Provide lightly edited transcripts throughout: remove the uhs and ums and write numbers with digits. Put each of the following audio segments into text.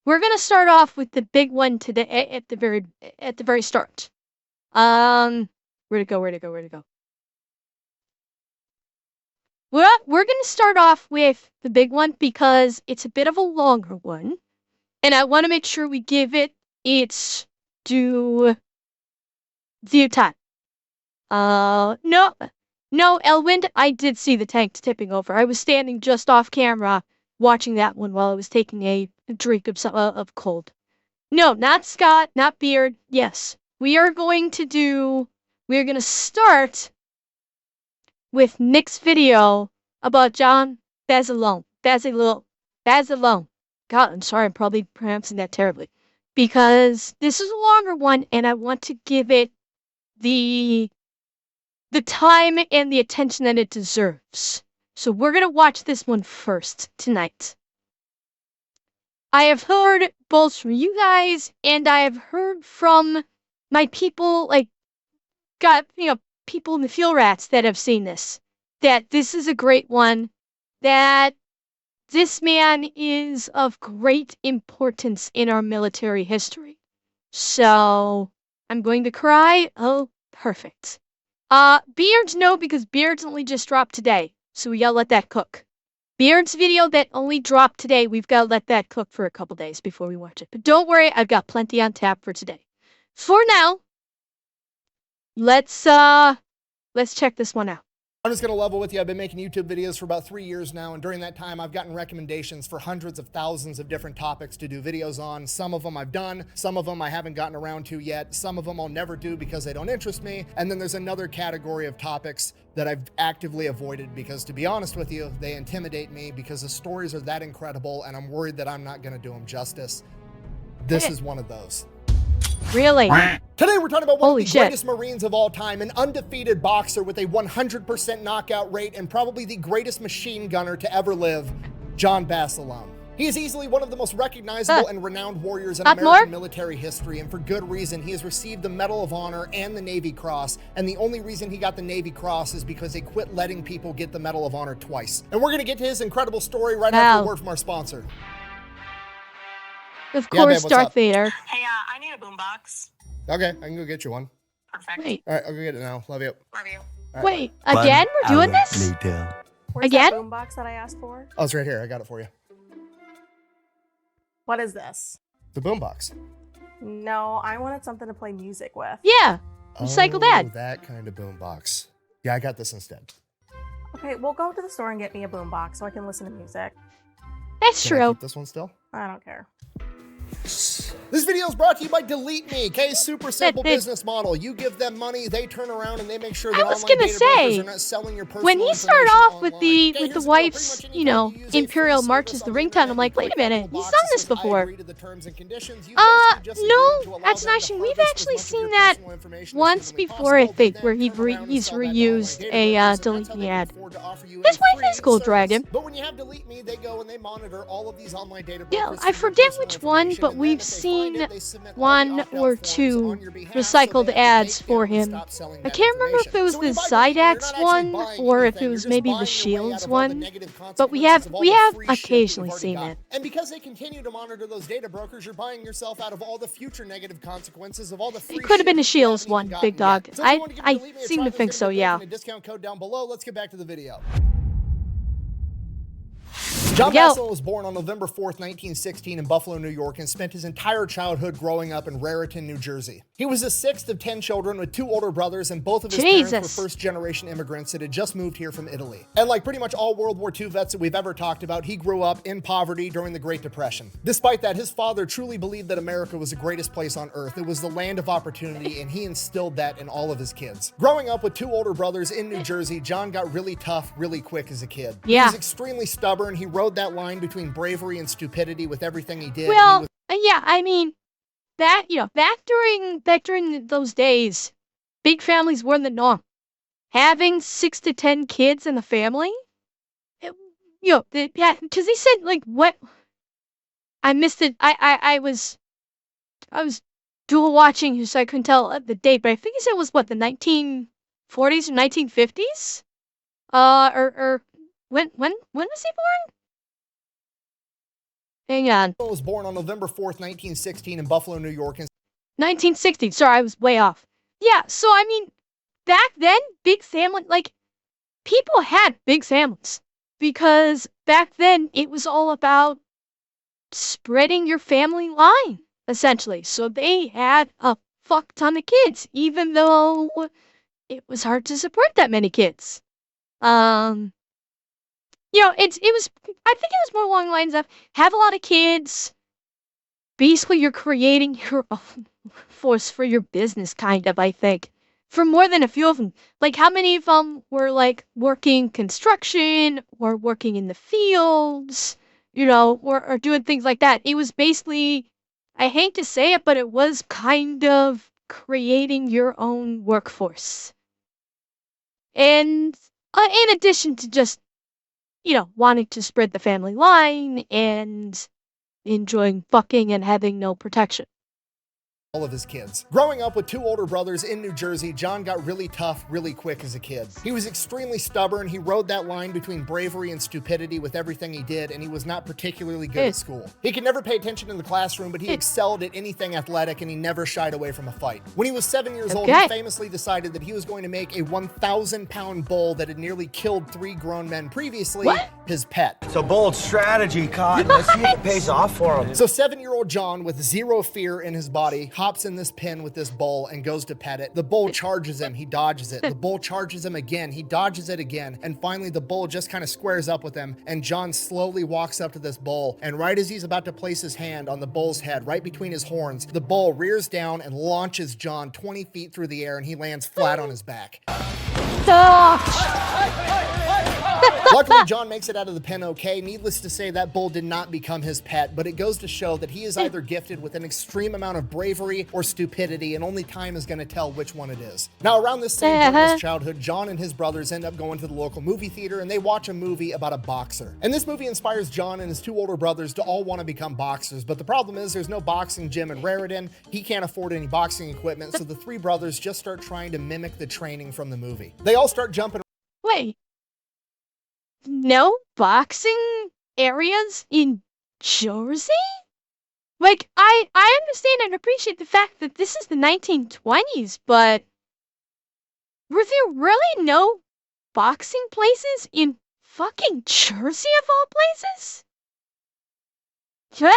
we're gonna start off with the big one today at the very start. Where'd it go? Where'd it go? Where'd it go? We're gonna start off with the big one because it's a bit of a longer one, and I want to make sure we give it its due time. No, Elwind, I did see the tank tipping over. I was standing just off camera watching that one while I was taking a drink of cold. No, not Scott, not Beard. Yes, we're going to start with Nick's video about John Basilone. God, I'm sorry, I'm probably pronouncing that terribly. Because this is a longer one, and I want to give it the time and the attention that it deserves. So we're gonna watch this one first tonight. I have heard both from you guys, and I have heard from my people, people in the Fuel Rats that have seen this, that this is a great one, that this man is of great importance in our military history. So, I'm going to cry. Oh, perfect. Beards, no, because Beards only just dropped today, so we gotta let that cook. Beard's video that only dropped today, we've gotta let that cook for a couple days before we watch it. But don't worry, I've got plenty on tap for today. For now, let's check this one out. I'm just going to level with you. I've been making YouTube videos for about 3 years now, and during that time, I've gotten recommendations for hundreds of thousands of different topics to do videos on. Some of them I've done, some of them I haven't gotten around to yet, some of them I'll never do because they don't interest me, and then there's another category of topics that I've actively avoided because, to be honest with you, they intimidate me because the stories are that incredible, and I'm worried that I'm not going to do them justice. This is one of those. Really? Today we're talking about one Holy of the shit. greatest Marines of all time, an undefeated boxer with a 100% knockout rate and probably the greatest machine gunner to ever live, John Basilone. He is easily one of the most recognizable and renowned warriors in American military history, and for good reason. He has received the Medal of Honor and the Navy Cross, and the only reason he got the Navy Cross is because they quit letting people get the Medal of Honor twice. And we're going to get to his incredible story right after a word from our sponsor. Of course, babe, Darth Vader. Hey, I need a boombox. Okay, I can go get you one. Perfect. Wait. All right, I'll go get it now. Love you. Love you. All right, Wait, again? We're doing this? Where's Again? that boombox that I asked for? Oh, it's right here. I got it for you. What is this? The boombox. No, I wanted something to play music with. Yeah. Recycle that. That kind of boombox. Yeah, I got this instead. Okay, we'll go to the store and get me a boombox so I can listen to music. That's Can I true. keep this one still? I don't care. This video is brought to you by Delete Me, K's super simple business model. You give them money, they turn around and they make sure that I was online gonna data brokers say, are not selling your personal when he started information off with online. the Okay, here's the deal. wife's, Pretty much anytime you use a Imperial free March as service the on the ringtone, I'm internet, like, you wait a click a minute, couple he's done boxes this that say, "I before. agree to the terms and conditions." You basically just agree No, to allow that's them not to true. We've harvest actually as much of seen your that personal information as once humanly before, I possible, think, then where turn around and he's sell that to online reused data a brokers, and Delete that's how Me they ad. can afford to offer you His a wife free is Gold service. Dragon. But when you have Delete Me, they go and they monitor all of these online data brokers. Yeah, for I your forget personal which one, information, but and then we've if they find seen it, they submit all the one opt-out or forms two on your behalf, so recycled they have to ads take for down and him. stop selling I that can't remember if information. it was So the when you buy Delete Me, you're not Zydax actually one buying or if anything, it you're was just maybe buying the your way out Shields of all the one. negative But we consequences have of all the free shit that occasionally you've already seen got. it. And because they continue to monitor those data brokers, you're buying yourself out of all the future negative consequences of all the free It could have been the shit you Shields haven't one, even gotten Big Dog. yet. So if you want to give I Delete Me a seem try, to there's think gonna so, be a link yeah. and a discount code down below. Let's get back to the video. John Yo. Basilone was born on November 4th, 1916 in Buffalo, New York, and spent his entire childhood growing up in Raritan, New Jersey. He was the sixth of 10 children with 2 older brothers, and both of his parents were first-generation immigrants that had just moved here from Italy. And like pretty much all World War II vets that we've ever talked about, he grew up in poverty during the Great Depression. Despite that, his father truly believed that America was the greatest place on earth. It was the land of opportunity, and he instilled that in all of his kids. Growing up with 2 older brothers in New Jersey, John got really tough really quick as a kid. Yeah. He was extremely stubborn. He rode that line between bravery and stupidity with everything he did. Well, yeah, I mean, back during those days, big families were the norm. Having 6 to 10 kids in the family, because they said, like, what? I missed it. I was dual watching, so I couldn't tell the date, but I think he said it was, what, the 1940s or 1950s? Or when was he born? Hang on. Was born on November 4th, 1916 in Buffalo, New York. 1960. Sorry, I was way off. Yeah, so I mean, back then, big family, like, people had big families. Because back then, it was all about spreading your family line, essentially. So they had a fuck ton of kids, even though it was hard to support that many kids. It was, I think it was more along the lines of have a lot of kids. Basically, you're creating your own force for your business, kind of, I think. For more than a few of them. Like, how many of them were, like, working construction or working in the fields, or doing things like that? It was basically, I hate to say it, but it was kind of creating your own workforce. And in addition to just, wanting to spread the family line and enjoying fucking and having no protection. All of his kids. Growing up with two older brothers in New Jersey, John got really tough really quick as a kid. He was extremely stubborn. He rode that line between bravery and stupidity with everything he did, and he was not particularly good at school. He could never pay attention in the classroom, but he excelled at anything athletic, and he never shied away from a fight. When he was 7 years old, he famously decided that he was going to make a 1,000-pound bull that had nearly killed 3 grown men previously his pet. It's a bold strategy, Cotton. Let's see if it pays off for him. So 7-year-old John, with zero fear in his body, hops in this pen with this bull and goes to pet it. The bull charges him, he dodges it. The bull charges him again, he dodges it again. And finally the bull just kind of squares up with him, and John slowly walks up to this bull, and right as he's about to place his hand on the bull's head, right between his horns, the bull rears down and launches John 20 feet through the air, and he lands flat on his back. Luckily, John makes it out of the pen okay. Needless to say, that bull did not become his pet, but it goes to show that he is either gifted with an extreme amount of bravery or stupidity, and only time is going to tell which one it is. Now, around this same point in his childhood, John and his brothers end up going to the local movie theater, and they watch a movie about a boxer. And this movie inspires John and his 2 older brothers to all want to become boxers, but the problem is there's no boxing gym in Raritan. He can't afford any boxing equipment, so the 3 brothers just start trying to mimic the training from the movie. They all start jumping. Wait. No boxing areas in Jersey? Like, I understand and appreciate the fact that this is the 1920s, but were there really no boxing places in fucking Jersey of all places? Yeah?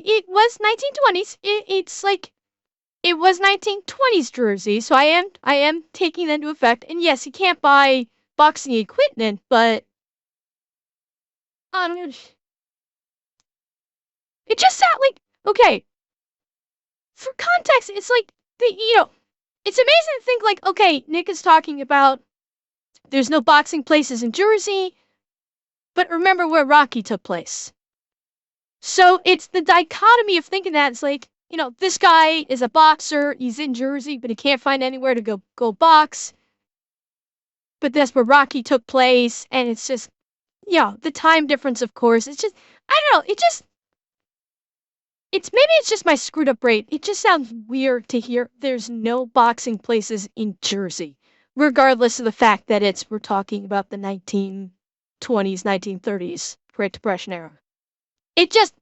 It was 1920s. It's like, it was 1920s Jersey, so I am taking that into effect. And yes, you can't buy boxing equipment, but it just sounds like, okay, for context, it's like it's amazing to think like, okay, Nick is talking about there's no boxing places in Jersey, but remember where Rocky took place. So it's the dichotomy of thinking that it's like, this guy is a boxer, he's in Jersey, but he can't find anywhere to go box. But that's where Rocky took place, and it's just, the time difference, of course. It's just, I don't know, maybe it's just my screwed up brain. It just sounds weird to hear there's no boxing places in Jersey, regardless of the fact that we're talking about the 1920s, 1930s, Great Depression era. It just,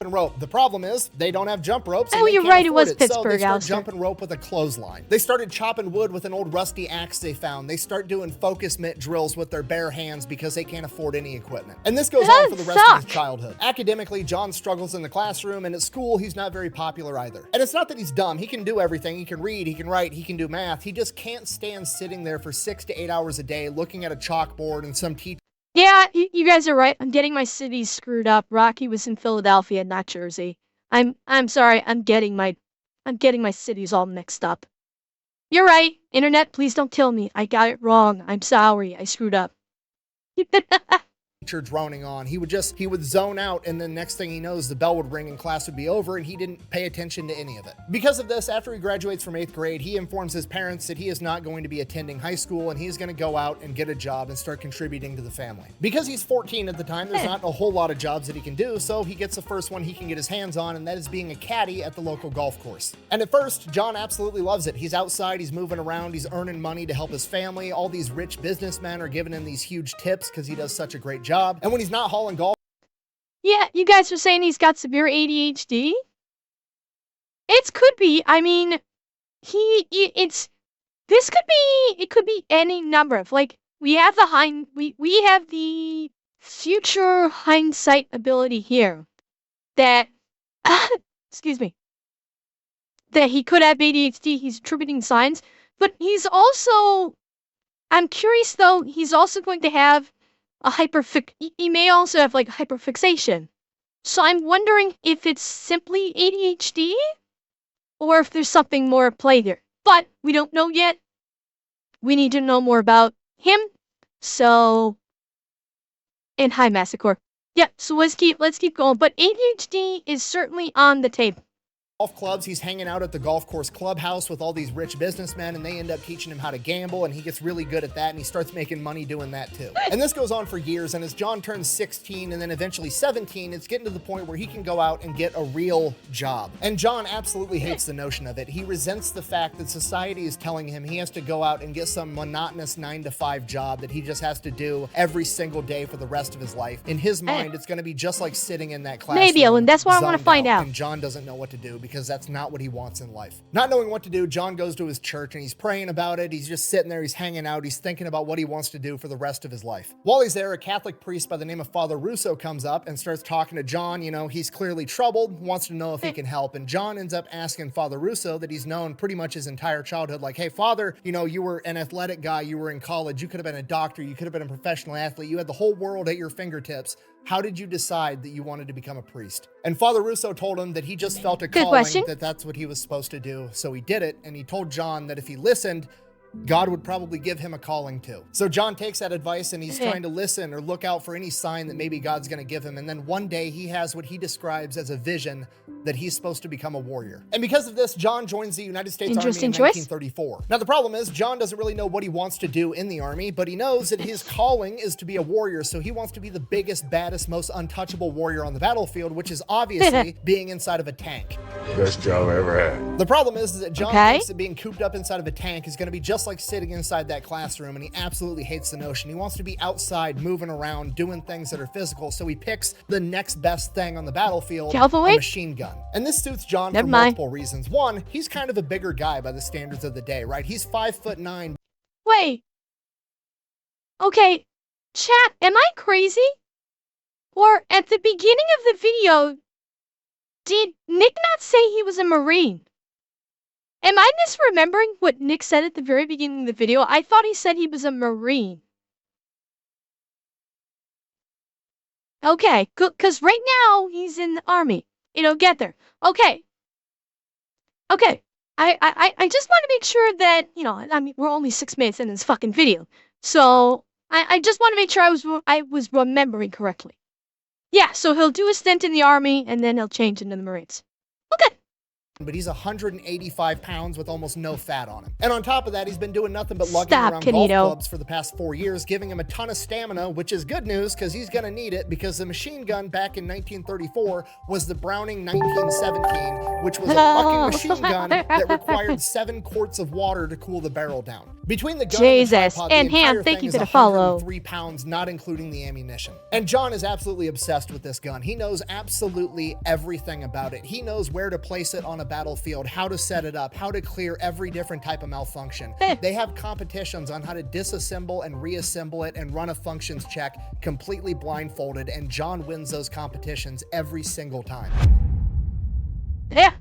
rope. The problem is they don't have jump ropes. Oh, you're right. It was Pittsburgh. So they start jumping rope with a clothesline. They started chopping wood with an old rusty axe they found. They start doing focus mitt drills with their bare hands because they can't afford any equipment. And this goes on for the rest of his childhood. Academically, John struggles in the classroom, and at school, he's not very popular either. And it's not that he's dumb. He can do everything. He can read, he can write, he can do math. He just can't stand sitting there for 6 to 8 hours a day looking at a chalkboard and some teacher. Yeah, you guys are right. I'm getting my cities screwed up. Rocky was in Philadelphia, not Jersey. I'm sorry. I'm getting my cities all mixed up. You're right. Internet, please don't kill me. I got it wrong. I'm sorry. I screwed up. droning on. He would zone out, and then next thing he knows, the bell would ring and class would be over, and he didn't pay attention to any of it. Because of this, after he graduates from 8th grade, he informs his parents that he is not going to be attending high school, and he's going to go out and get a job and start contributing to the family. Because he's 14 at the time, there's not a whole lot of jobs that he can do, so he gets the first one he can get his hands on, and that is being a caddy at the local golf course. And at first, John absolutely loves it. He's outside, he's moving around, he's earning money to help his family. All these rich businessmen are giving him these huge tips because he does such a great job. And when he's not hauling golf, yeah, you guys are saying he's got severe ADHD? It could be. I mean, it could be any number of, like, we have the future hindsight ability here that, excuse me, that he could have ADHD. He's attributing signs, but he's also, I'm curious though, he's also going to have a he may also have like hyperfixation. So I'm wondering if it's simply ADHD or if there's something more at play there. But we don't know yet. We need to know more about him. So, and hi, Massacre. Yeah, so let's keep going. But ADHD is certainly on the table. Golf clubs, he's hanging out at the golf course clubhouse with all these rich businessmen, and they end up teaching him how to gamble, and he gets really good at that, and he starts making money doing that too. And this goes on for years, and as John turns 16 and then eventually 17, it's getting to the point where he can go out and get a real job. And John absolutely hates the notion of it. He resents the fact that society is telling him he has to go out and get some monotonous 9-to-5 job that he just has to do every single day for the rest of his life. In his mind, it's going to be just like sitting in that classroom. Maybe, and that's what I want to find out. And John doesn't know what to do because that's not what he wants in life. Not knowing what to do, John goes to his church and he's praying about it. He's just sitting there, he's hanging out, he's thinking about what he wants to do for the rest of his life. While he's there, a Catholic priest by the name of Father Russo comes up and starts talking to John. You know, he's clearly troubled, wants to know if he can help, and John ends up asking Father Russo that he's known pretty much his entire childhood, like, hey, Father, you know, you were an athletic guy, you were in college, you could have been a doctor, you could have been a professional athlete, you had the whole world at your fingertips. How did you decide that you wanted to become a priest? And Father Russo told him that he just felt a calling, that that's what he was supposed to do. So he did it, and he told John that if he listened, God would probably give him a calling too. So John takes that advice and he's trying to listen or look out for any sign that maybe God's going to give him. And then one day he has what he describes as a vision that he's supposed to become a warrior. And because of this, John joins the United States Army in 1934. Now the problem is John doesn't really know what he wants to do in the Army, but he knows that his calling is to be a warrior. So he wants to be the biggest, baddest, most untouchable warrior on the battlefield, which is obviously being inside of a tank. Best job I ever had. The problem is that John thinks that being cooped up inside of a tank is going to be just like sitting inside that classroom, and he absolutely hates the notion. He wants to be outside, moving around, doing things that are physical, so he picks the next best thing on the battlefield, a machine gun. And this suits John for multiple reasons. One, he's kind of a bigger guy by the standards of the day, right? He's 5'9". Wait. Okay, chat, am I crazy? Or at the beginning of the video, did Nick not say he was a Marine? Am I misremembering what Nick said at the very beginning of the video? I thought he said he was a Marine. Okay, because right now he's in the Army. It'll get there. Okay. Okay. I just want to make sure that, you know, I mean, we're only 6 minutes in this fucking video. So, I just want to make sure I was remembering correctly. Yeah, so he'll do a stint in the Army, and then he'll change into the Marines. Okay. But he's 185 pounds with almost no fat on him. And on top of that, he's been doing nothing but lugging around golf clubs for the past 4 years, giving him a ton of stamina, which is good news because he's going to need it, because the machine gun back in 1934 was the Browning 1917, which was a fucking machine gun that required 7 quarts of water to cool the barrel down. Between the gun and the tripod, the entire thing is 103 pounds, not including the ammunition. And John is absolutely obsessed with this gun. He knows absolutely everything about it. He knows where to place it on a battlefield, how to set it up, how to clear every different type of malfunction. They have competitions on how to disassemble and reassemble it and run a functions check completely blindfolded, and John wins those competitions every single time. Yeah.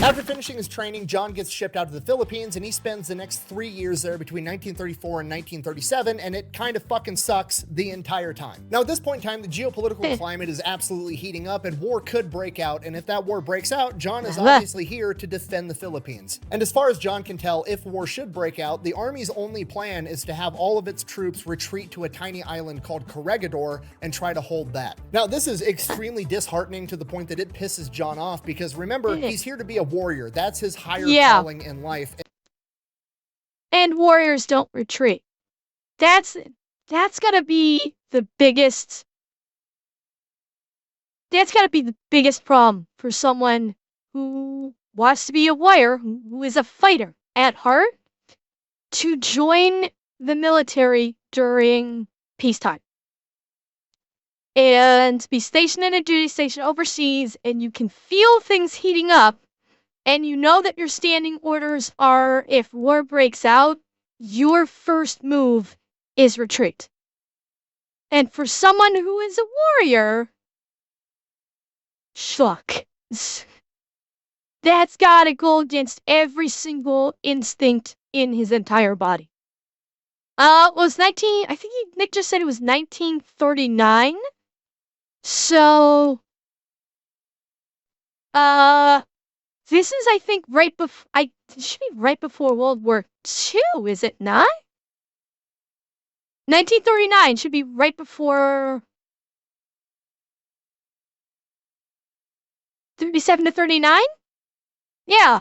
After finishing his training, John gets shipped out to the Philippines, and he spends the next 3 years there between 1934 and 1937, and it kind of fucking sucks the entire time. Now, at this point in time, the geopolitical climate is absolutely heating up, and war could break out, and if that war breaks out, John is obviously here to defend the Philippines. And as far as John can tell, if war should break out, the Army's only plan is to have all of its troops retreat to a tiny island called Corregidor and try to hold that. Now, this is extremely disheartening to the point that it pisses John off, because remember, he's here to be a warrior. That's his higher calling in life. And warriors don't retreat. That's gotta be the biggest. That's gotta be the biggest problem for someone who wants to be a warrior, who is a fighter at heart, to join the military during peacetime. And be stationed in a duty station overseas, and you can feel things heating up, and you know that your standing orders are, if war breaks out, your first move is retreat. And for someone who is a warrior, fuck. That's gotta go against every single instinct in his entire body. I think Nick just said it was 1939. So, this is, I think, it should be right before World War II, is it not? 1939 should be right before 37 to 39? Yeah.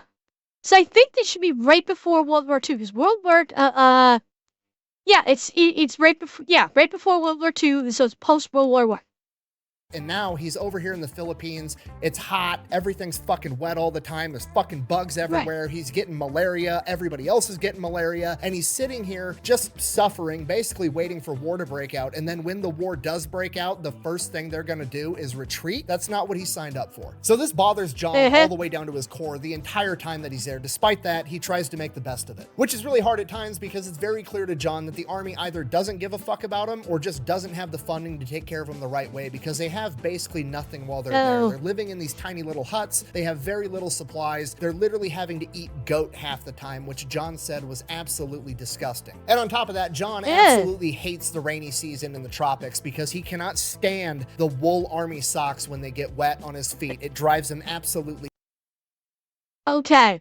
So I think this should be right before World War II, because it's right before World War II, so it's post-World War I. And now he's over here in the Philippines. It's hot. Everything's fucking wet all the time. There's fucking bugs everywhere. Right. He's getting malaria. Everybody else is getting malaria. And he's sitting here just suffering, basically waiting for war to break out. And then when the war does break out, the first thing they're going to do is retreat. That's not what he signed up for. So this bothers John all the way down to his core the entire time that he's there. Despite that, he tries to make the best of it, which is really hard at times, because it's very clear to John that the Army either doesn't give a fuck about him or just doesn't have the funding to take care of him the right way, because they have basically nothing while they're there. They're living in these tiny little huts. They have very little supplies. They're literally having to eat goat half the time, which John said was absolutely disgusting. And on top of that, John absolutely hates the rainy season in the tropics, because he cannot stand the wool army socks when they get wet on his feet. It drives him absolutely. Okay.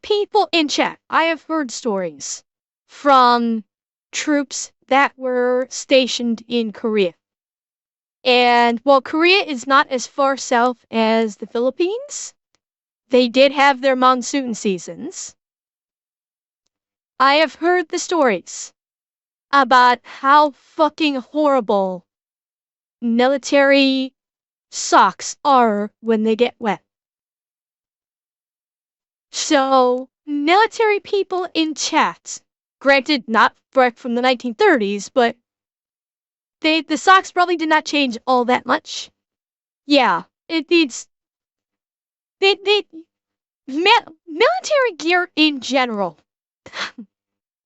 People in chat, I have heard stories from troops that were stationed in Korea. And while Korea is not as far south as the Philippines, they did have their monsoon seasons. I have heard the stories about how fucking horrible military socks are when they get wet. So, military people in chat, granted not from the 1930s, but the socks probably did not change all that much. Yeah, military gear in general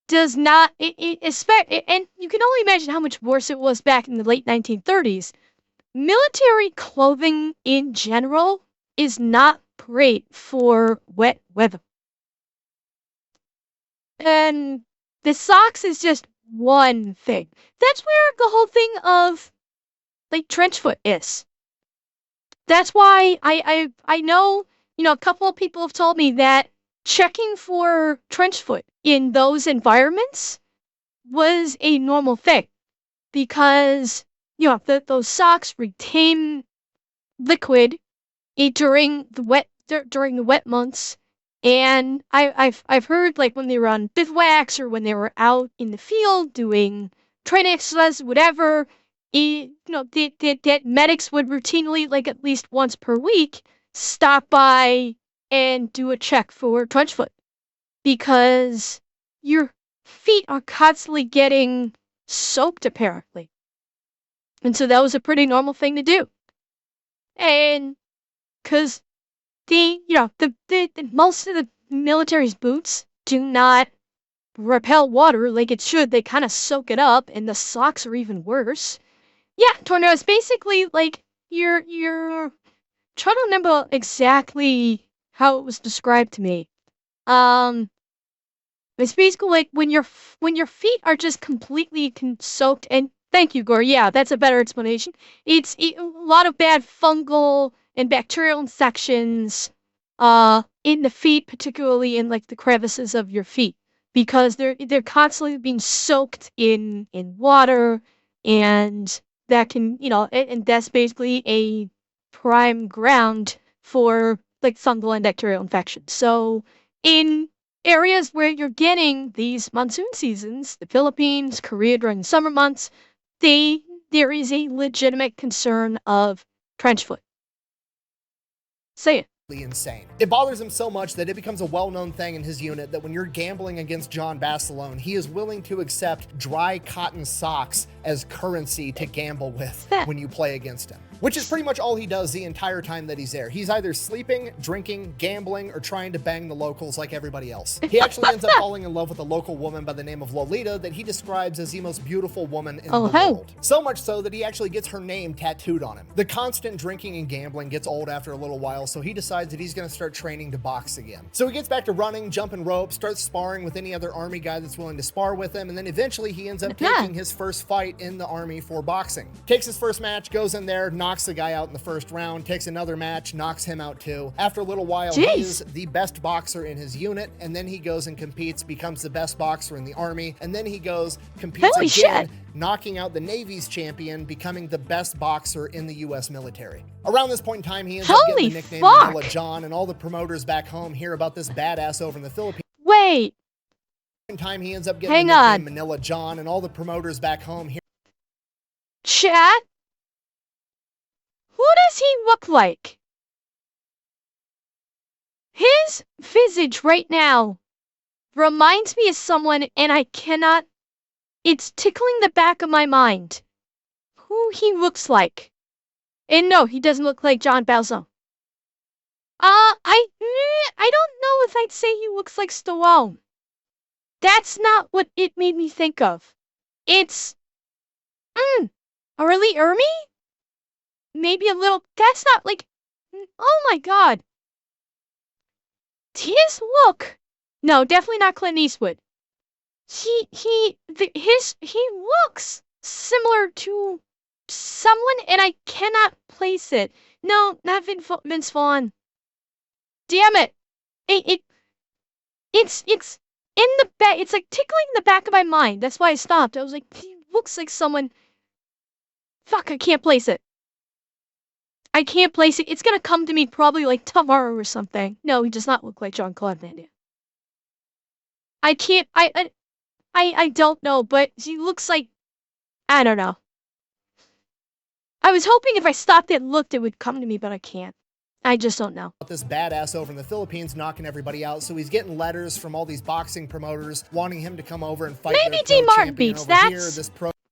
does not, and you can only imagine how much worse it was back in the late 1930s. Military clothing in general is not great for wet weather. And the socks is just one thing. That's where the whole thing of, like, trench foot is. That's why I know, a couple of people have told me that checking for trench foot in those environments was a normal thing. Because, those socks retain liquid during the wet months. And I've heard, like, when they were on bivouacs or when they were out in the field doing training exercises, whatever, that medics would routinely, like, at least once per week, stop by and do a check for trench foot, because your feet are constantly getting soaked, apparently. And so that was a pretty normal thing to do. And because most of the military's boots do not repel water like it should. They kind of soak it up, and the socks are even worse. Yeah, Tornado, it's basically like your trying to remember exactly how it was described to me. It's basically like when your feet are just completely soaked. And thank you, Gore. Yeah, that's a better explanation. It's a lot of bad fungal and bacterial infections, in the feet, particularly in like the crevices of your feet, because they're constantly being soaked in water, and that can, and that's basically a prime ground for like fungal and bacterial infections. So in areas where you're getting these monsoon seasons, the Philippines, Korea during the summer months, there is a legitimate concern of trench foot. Say it. Insane. It bothers him so much that it becomes a well-known thing in his unit that when you're gambling against John Basilone, he is willing to accept dry cotton socks as currency to gamble with when you play against him. Which is pretty much all he does the entire time that he's there. He's either sleeping, drinking, gambling, or trying to bang the locals like everybody else. He actually ends up falling in love with a local woman by the name of Lolita that he describes as the most beautiful woman in the world. So much so that he actually gets her name tattooed on him. The constant drinking and gambling gets old after a little while, so he decides that he's going to start training to box again. So he gets back to running, jumping rope, starts sparring with any other army guy that's willing to spar with him, and then eventually he ends up taking his first fight in the army for boxing. Takes his first match, goes in there, knocks the guy out in the first round, takes another match, knocks him out too. After a little while, he is the best boxer in his unit, and then he goes and competes, becomes the best boxer in the army, and then he goes, competes again, knocking out the Navy's champion, becoming the best boxer in the U.S. military. Around this point in time, he ends up getting the nickname Manila John, and all the promoters back home hear about this badass over in the Philippines. Wait. In time, he ends up getting the nickname Manila John, and all the promoters back home hear. Chat? Who does he look like? His visage right now reminds me of someone, and I cannot... It's tickling the back of my mind. Who he looks like. And no, he doesn't look like John Balzo. I don't know if I'd say he looks like Stallone. That's not what it made me think of. It's... Early Ermy? Maybe a little... That's not like... Oh my god. His look... No, definitely not Clint Eastwood. He looks similar to someone, and I cannot place it. No, not Vince Vaughn. Damn it. It's in the back. It's like tickling the back of my mind. That's why I stopped. I was like, he looks like someone... Fuck, I can't place it. I can't place it. It's gonna come to me probably like tomorrow or something. No, he does not look like Jean-Claude Van Damme. I can't... I don't know, but he looks like... I don't know. I was hoping if I stopped and looked, it would come to me, but I can't. I just don't know. This badass over in the Philippines knocking everybody out, so he's getting letters from all these boxing promoters wanting him to come over and fight. Maybe Dean Martin beats that.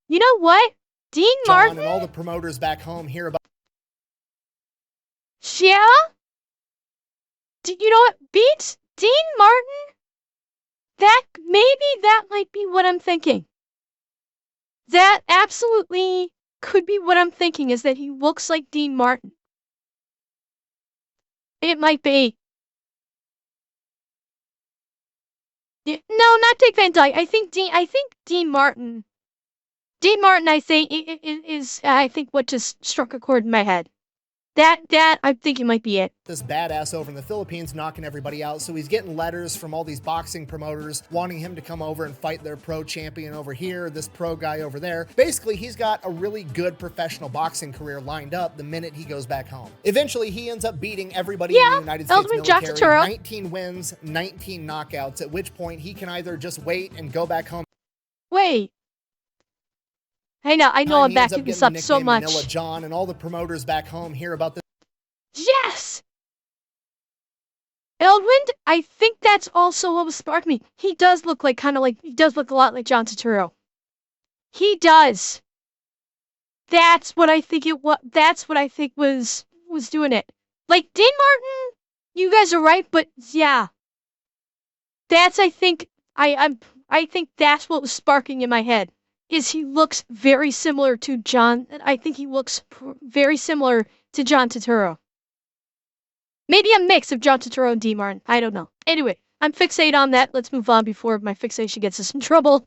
You know what? Dean Martin and all the promoters back home hear about. Yeah? You know what? Beats Dean Martin? Maybe that might be what I'm thinking. That absolutely could be what I'm thinking, is that he looks like Dean Martin. It might be. No, not Dick Van Dyke. I think Dean Martin. Dean Martin, I think, is I think what just struck a chord in my head. That I think it might be it. This badass over in the Philippines knocking everybody out, so he's getting letters from all these boxing promoters wanting him to come over and fight their pro champion over here, this pro guy over there. Basically, he's got a really good professional boxing career lined up the minute he goes back home. Eventually, he ends up beating everybody in the United States military. 19 wins, 19 knockouts, at which point he can either just wait and go back home. Wait. Hey, now, I know I'm backing this up so much. Manila John and all the promoters back home hear about this. Yes! Eldwind, I think that's also what sparked me. He does look like, he does look a lot like John Turturro. He does. That's what I think was doing it. Like, Dean Martin, you guys are right, but yeah. That's, I think that's what was sparking in my head. Is he looks very similar to John. I think he looks very similar to John Turturro. Maybe a mix of John Turturro and D. Martin. I don't know. Anyway, I'm fixated on that. Let's move on before my fixation gets us in trouble.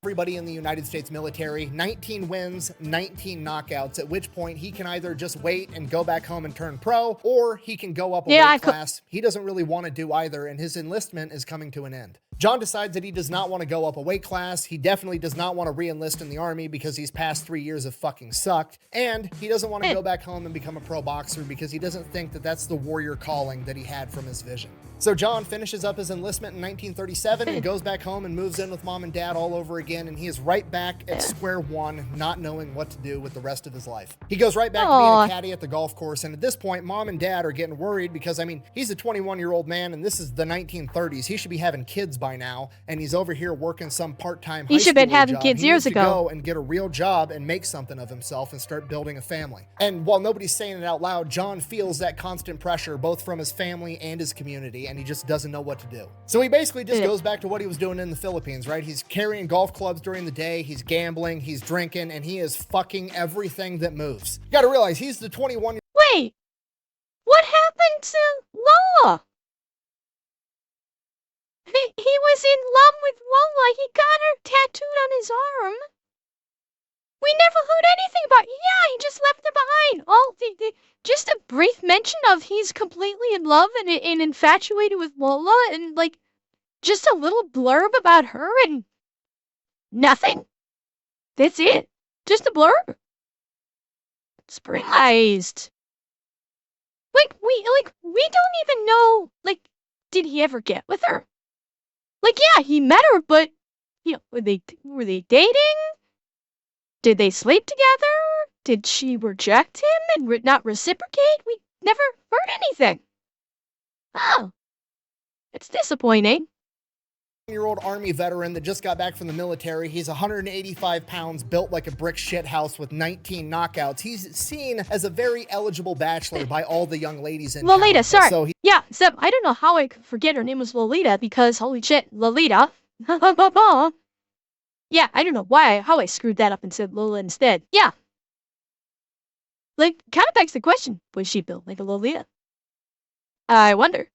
Everybody in the United States military, 19 wins, 19 knockouts, at which point he can either just wait and go back home and turn pro, or he can go up a weight class. He doesn't really want to do either, and his enlistment is coming to an end. John decides that he does not want to go up a weight class. He definitely does not want to re-enlist in the army because he's past 3 years of fucking sucked. And he doesn't want to go back home and become a pro boxer because he doesn't think that that's the warrior calling that he had from his vision. So John finishes up his enlistment in 1937 and goes back home and moves in with mom and dad all over again. And he is right back at square one, not knowing what to do with the rest of his life. He goes right back to being a caddy at the golf course. And at this point, mom and dad are getting worried because, I mean, he's a 21-year-old man and this is the 1930s. He should be having kids by now. And he's over here working some part-time high school job. He should have been having kids years ago. Go and get a real job and make something of himself and start building a family. And while nobody's saying it out loud, John feels that constant pressure both from his family and his community, and he just doesn't know what to do. So he basically just goes back to what he was doing in the Philippines, right? He's carrying golf clubs during the day, he's gambling, he's drinking, and he is fucking everything that moves. You gotta realize, he's the 21- Wait! What happened to Lola? He was in love with Lola. He got her tattooed on his arm. We never heard anything about it. Yeah, he just left her behind. Oh, just a brief mention of he's completely in love and infatuated with Lola, and like just a little blurb about her and nothing. That's it. Just a blurb. Surprised. We don't even know, like, did he ever get with her? Like, yeah, he met her, but, you know, were they dating? Did they sleep together? Did she reject him and not reciprocate? We never heard anything. Oh, it's disappointing. Year-old Army veteran that just got back from the military. He's 185 pounds, built like a brick shithouse with 19 knockouts. He's seen as a very eligible bachelor by all the young ladies in Lolita, town. sorry. So yeah, Seb, I don't know how I could forget her name was Lolita because holy shit, Lolita. Yeah, I don't know how I screwed that up and said Lola instead. Yeah. Like, kind of begs the question, was she built like a Lolita? I wonder.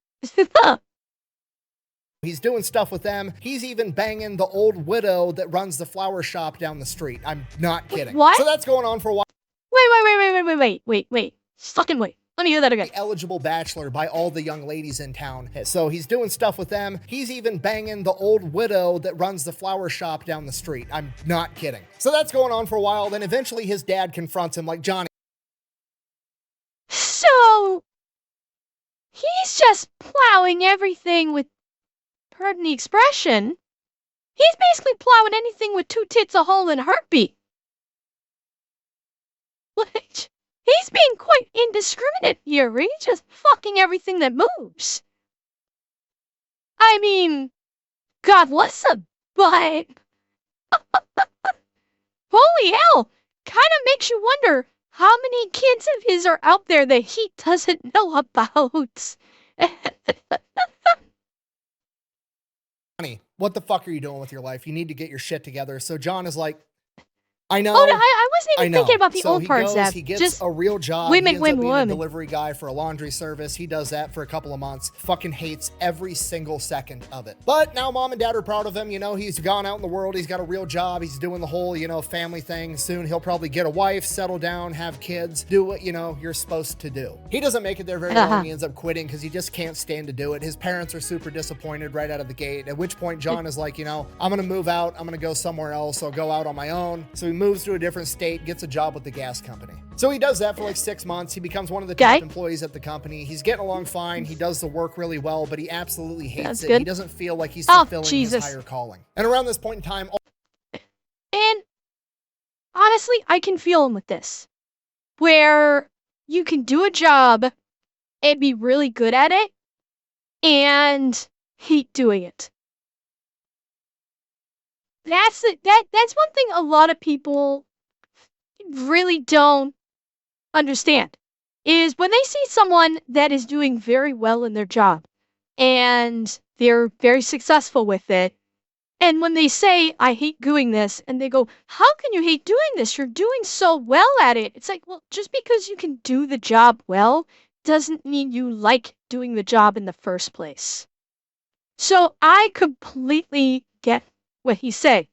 He's doing stuff with them. He's even banging the old widow that runs the flower shop down the street. I'm not kidding. What? So that's going on for a while. Wait. Fucking wait. Let me hear that again. Eligible bachelor by all the young ladies in town. So he's doing stuff with them. He's even banging the old widow that runs the flower shop down the street. I'm not kidding. So that's going on for a while. Then eventually his dad confronts him like, Johnny. So he's just plowing everything with, pardon the expression, he's basically plowing anything with two tits, a hole, and a heartbeat. Like, he's being quite indiscriminate here. He's just fucking everything that moves. I mean, God bless him, but holy hell, kind of makes you wonder how many kids of his are out there that he doesn't know about. Johnny, what the fuck are you doing with your life? You need to get your shit together. So John is like, I know. Oh, no, I wasn't even thinking about the old parts. He gets just a real job. Women. A delivery guy for a laundry service. He does that for a couple of months. Fucking hates every single second of it. But now mom and dad are proud of him. You know, he's gone out in the world. He's got a real job. He's doing the whole, you know, family thing. Soon he'll probably get a wife, settle down, have kids, do what, you know, you're supposed to do. He doesn't make it there very long. He ends up quitting because he just can't stand to do it. His parents are super disappointed right out of the gate, at which point John is like, you know, I'm going to move out. I'm going to go somewhere else. I'll go out on my own. So he moves to a different state, gets a job with the gas company. So he does that for like 6 months. He becomes one of the top employees at the company. He's getting along fine. He does the work really well, but he absolutely hates it. He doesn't feel like he's fulfilling his higher calling. And around this point in time... And honestly, I can feel him with this. Where you can do a job and be really good at it and hate doing it. That's one thing a lot of people really don't understand, is when they see someone that is doing very well in their job and they're very successful with it, and when they say, I hate doing this, and they go, how can you hate doing this? You're doing so well at it. It's like, well, just because you can do the job well doesn't mean you like doing the job in the first place. So I completely get what he's saying.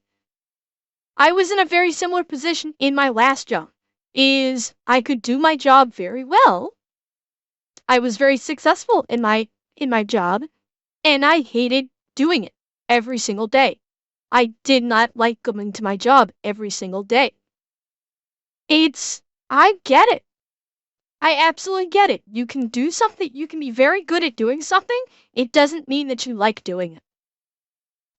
I was in a very similar position in my last job, is I could do my job very well. I was very successful in my job, and I hated doing it every single day. I did not like going to my job every single day. I get it. I absolutely get it. You can do something, you can be very good at doing something. It doesn't mean that you like doing it.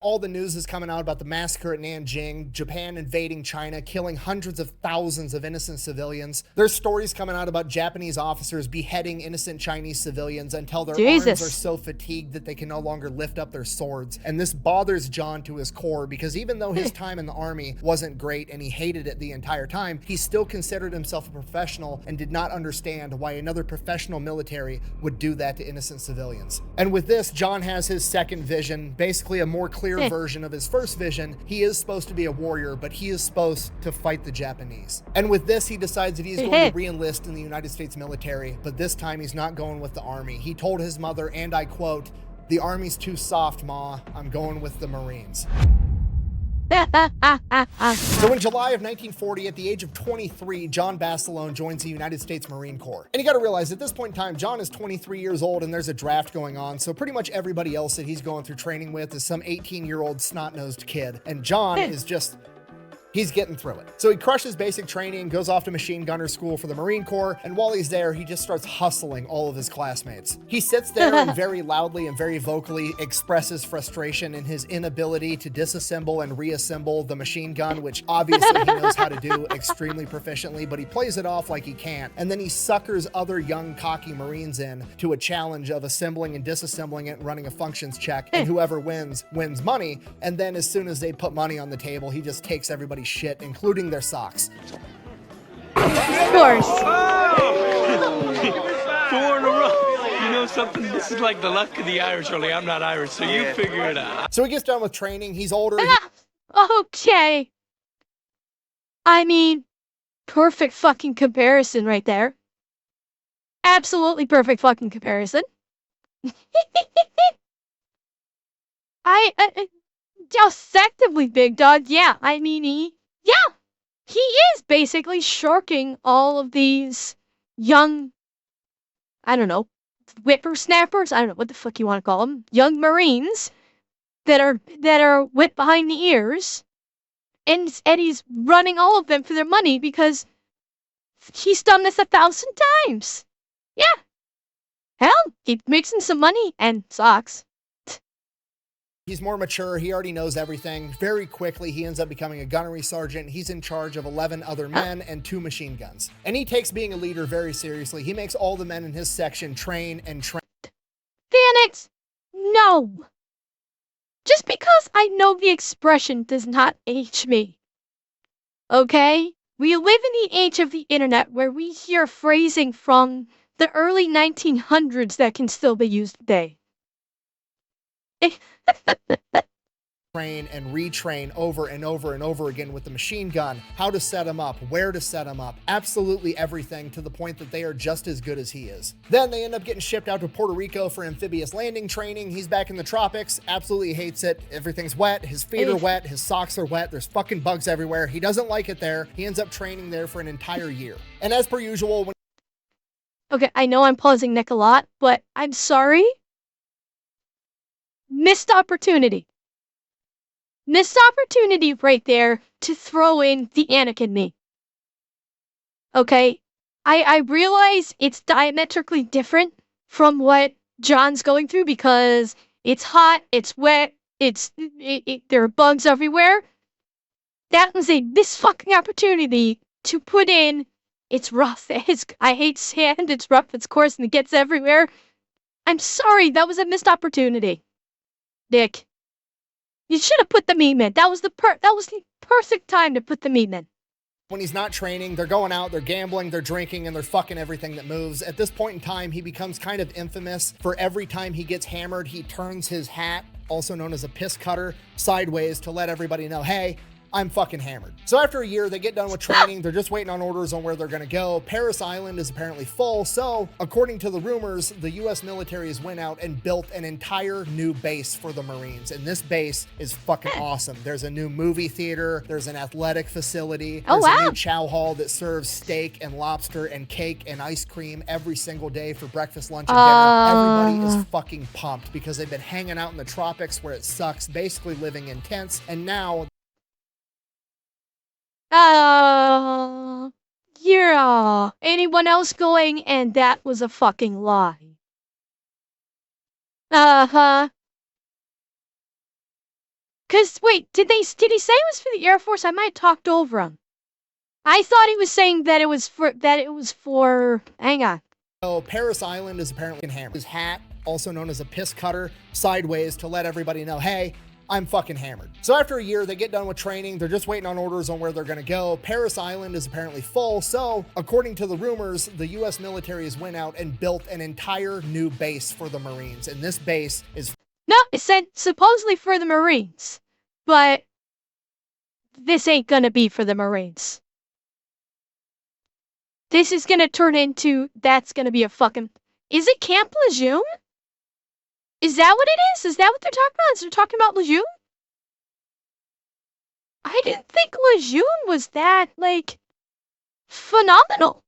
All the news is coming out about the massacre at Nanjing, Japan invading China, killing hundreds of thousands of innocent civilians. There's stories coming out about Japanese officers beheading innocent Chinese civilians until their arms are so fatigued that they can no longer lift up their swords. And this bothers John to his core, because even though his time in the army wasn't great and he hated it the entire time, he still considered himself a professional and did not understand why another professional military would do that to innocent civilians. And with this, John has his second vision, basically a more clear version of his first vision. He is supposed to be a warrior, but he is supposed to fight the Japanese. And with this, he decides that he's going to re-enlist in the United States military, but this time he's not going with the army. He told his mother, and I quote, "The army's too soft, Ma. I'm going with the Marines." So in July of 1940, at the age of 23, John Basilone joins the United States Marine Corps. And you gotta realize, at this point in time, John is 23 years old and there's a draft going on, so pretty much everybody else that he's going through training with is some 18-year-old snot-nosed kid. And John is just... he's getting through it. So he crushes basic training, goes off to machine gunner school for the Marine Corps, and while he's there, he just starts hustling all of his classmates. He sits there and very loudly and very vocally expresses frustration in his inability to disassemble and reassemble the machine gun, which obviously he knows how to do extremely proficiently, but he plays it off like he can't. And then he suckers other young, cocky Marines in to a challenge of assembling and disassembling it and running a functions check, and whoever wins money. And then as soon as they put money on the table, he just takes everybody's shit, including their socks. Of course. Four in a row. You know something? This is like the luck of the Irish, only I'm not Irish, so you figure it out. So he gets done with training. He's older. Okay. I mean, perfect fucking comparison right there. Absolutely perfect fucking comparison. Effectively, big dog. Yeah, I mean, he is basically sharking all of these young, I don't know, whippersnappers. I don't know what the fuck you want to call them. Young Marines that are whipped behind the ears, and he's running all of them for their money because he's done this 1,000 times. Yeah. Hell, he's mixing some money and socks. He's more mature. He already knows everything. Very quickly, he ends up becoming a gunnery sergeant. He's in charge of 11 other men and 2 machine guns. And he takes being a leader very seriously. He makes all the men in his section train and train. Phoenix, no. Just because I know the expression does not age me. Okay? We live in the age of the internet where we hear phrasing from the early 1900s that can still be used today. Train and retrain over and over and over again with the machine gun, how to set them up, where to set them up, absolutely everything, to the point that they are just as good as he is. Then they end up getting shipped out to Puerto Rico for amphibious landing training. He's back in the tropics, absolutely hates it. Everything's wet, his feet are wet, his socks are wet, there's fucking bugs everywhere. He doesn't like it there. He ends up training there for an entire year. And as per usual, when... Okay, I know I'm pausing Nick a lot, but I'm sorry. Missed opportunity. Missed opportunity right there to throw in the Anakin me. Okay, I realize it's diametrically different from what John's going through because it's hot, it's wet, there are bugs everywhere. That was a missed fucking opportunity to put in, it's rough, I hate sand, it's rough, it's coarse, and it gets everywhere. I'm sorry, that was a missed opportunity. Nick, you should have put the meme in. That was the perfect time to put the meme in. When he's not training, they're going out, they're gambling, they're drinking, and they're fucking everything that moves. At this point in time, he becomes kind of infamous for every time he gets hammered, he turns his hat, also known as a piss cutter, sideways to let everybody know, hey, I'm fucking hammered. So after a year, they get done with training. They're just waiting on orders on where they're gonna go. Paris Island is apparently full. So according to the rumors, the US military has went out and built an entire new base for the Marines. And this base is fucking awesome. There's a new movie theater. There's an athletic facility. There's a new chow hall that serves steak and lobster and cake and ice cream every single day for breakfast, lunch, and dinner. Everybody is fucking pumped because they've been hanging out in the tropics where it sucks, basically living in tents. And now yeah. Anyone else going? And that was a fucking lie. Uh-huh. Cause wait, did he say it was for the Air Force? I might have talked over him. I thought he was saying that it was for hang on. So Paris Island is apparently hammered. His hat, also known as a piss cutter, sideways to let everybody know, hey, I'm fucking hammered. So after a year, they get done with training. They're just waiting on orders on where they're gonna go. Paris Island is apparently full. So according to the rumors, the US military has went out and built an entire new base for the Marines. And this base is... No, it said supposedly for the Marines. But this ain't gonna be for the Marines. This is gonna turn into, that's gonna be a fucking... Is it Camp Lejeune? Is that what it is? Is that what they're talking about? Is they're talking about Lejeune? I didn't think Lejeune was that, like, phenomenal.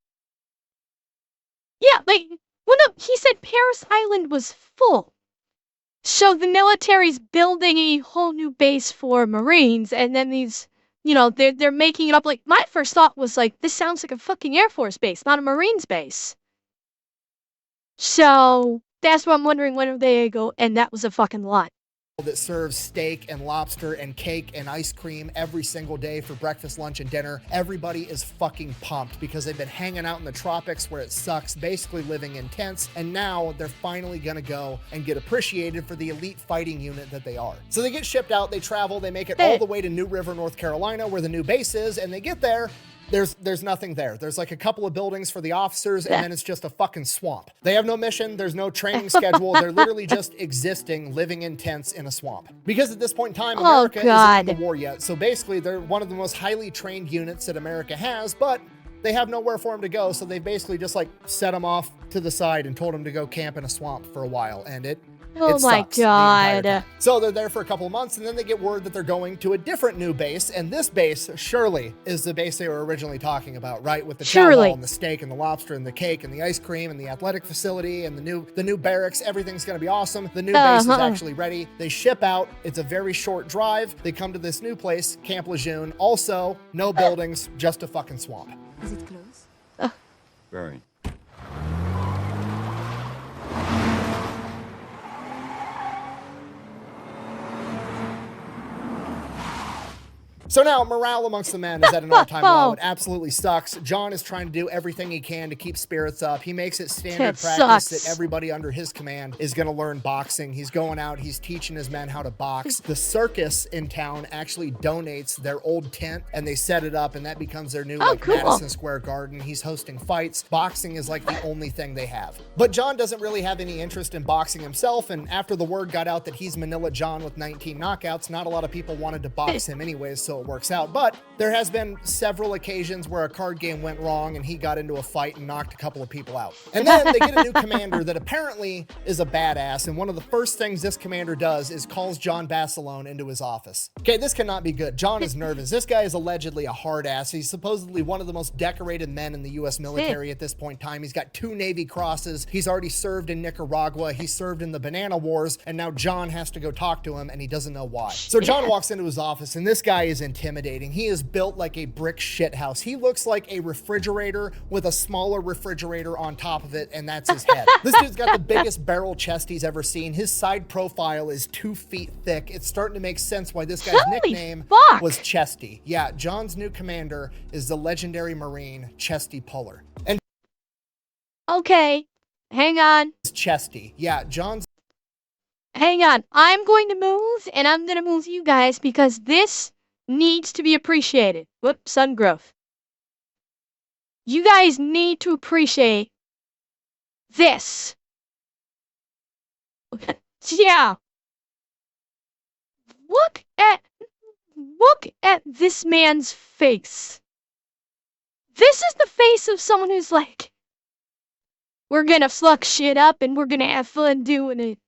Yeah, like, well, no, he said Paris Island was full. So the military's building a whole new base for Marines, and then these, you know, they're making it up. Like, my first thought was, like, this sounds like a fucking Air Force base, not a Marines base. So... that's what I'm wondering, when are they go, and that was a fucking lie. That serves steak and lobster and cake and ice cream every single day for breakfast, lunch, and dinner. Everybody is fucking pumped because they've been hanging out in the tropics where it sucks, basically living in tents, and now they're finally gonna go and get appreciated for the elite fighting unit that they are. So they get shipped out, they travel, they make it all the way to New River, North Carolina, where the new base is, and they get there. There's nothing there. There's like a couple of buildings for the officers, and then it's just a fucking swamp. They have no mission. There's no training schedule. They're literally just existing, living in tents in a swamp. Because at this point in time, America isn't in the war yet. So basically, they're one of the most highly trained units that America has, but they have nowhere for them to go. So they basically just like set them off to the side and told them to go camp in a swamp for a while. And it sucks. So they're there for a couple of months, and then they get word that they're going to a different new base, and this base surely is the base they were originally talking about, right? With the chow hall and the steak and the lobster and the cake and the ice cream and the athletic facility and the new barracks. Everything's gonna be awesome. The new base is actually ready. They ship out. It's a very short drive. They come to this new place, Camp Lejeune. Also, no buildings, just a fucking swamp. Is it close? Very. So now, morale amongst the men is at an all-time low. It absolutely sucks. John is trying to do everything he can to keep spirits up. He makes it standard practice that everybody under his command is going to learn boxing. He's going out, he's teaching his men how to box. The circus in town actually donates their old tent, and they set it up, and that becomes their new Madison Square Garden. He's hosting fights. Boxing is like the only thing they have. But John doesn't really have any interest in boxing himself, and after the word got out that he's Manila John with 19 knockouts, not a lot of people wanted to box him anyways, so it works out. But there has been several occasions where a card game went wrong and he got into a fight and knocked a couple of people out. And then they get a new commander that apparently is a badass, and one of the first things this commander does is calls John Basilone into his office. Okay, this cannot be good. John is nervous. This guy is allegedly a hard ass. He's supposedly one of the most decorated men in the US military at this point in time. He's got 2 Navy crosses. He's already served in Nicaragua. He served in the Banana Wars, and now John has to go talk to him, and he doesn't know why. So John walks into his office, and this guy is intimidating. He is built like a brick shithouse. He looks like a refrigerator with a smaller refrigerator on top of it, and that's his head. This dude's got the biggest barrel chest he's ever seen. His side profile is 2 feet thick. It's starting to make sense why this guy's nickname was Chesty. Yeah, John's new commander is the legendary Marine Chesty Puller. And okay, hang on. Chesty. Yeah, John's... Hang on. I'm going to move, and I'm going to move you guys because this needs to be appreciated. Whoop, sun growth. You guys need to appreciate this. Yeah. Look at look at this man's face. This is the face of someone who's like, we're gonna fuck shit up and we're gonna have fun doing it.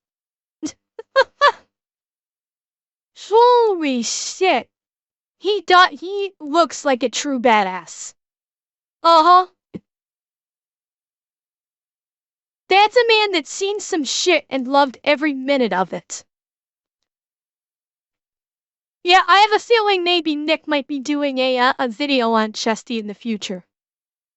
Holy shit. He looks like a true badass. Uh-huh. That's a man that's seen some shit and loved every minute of it. Yeah, I have a feeling maybe Nick might be doing a video on Chesty in the future.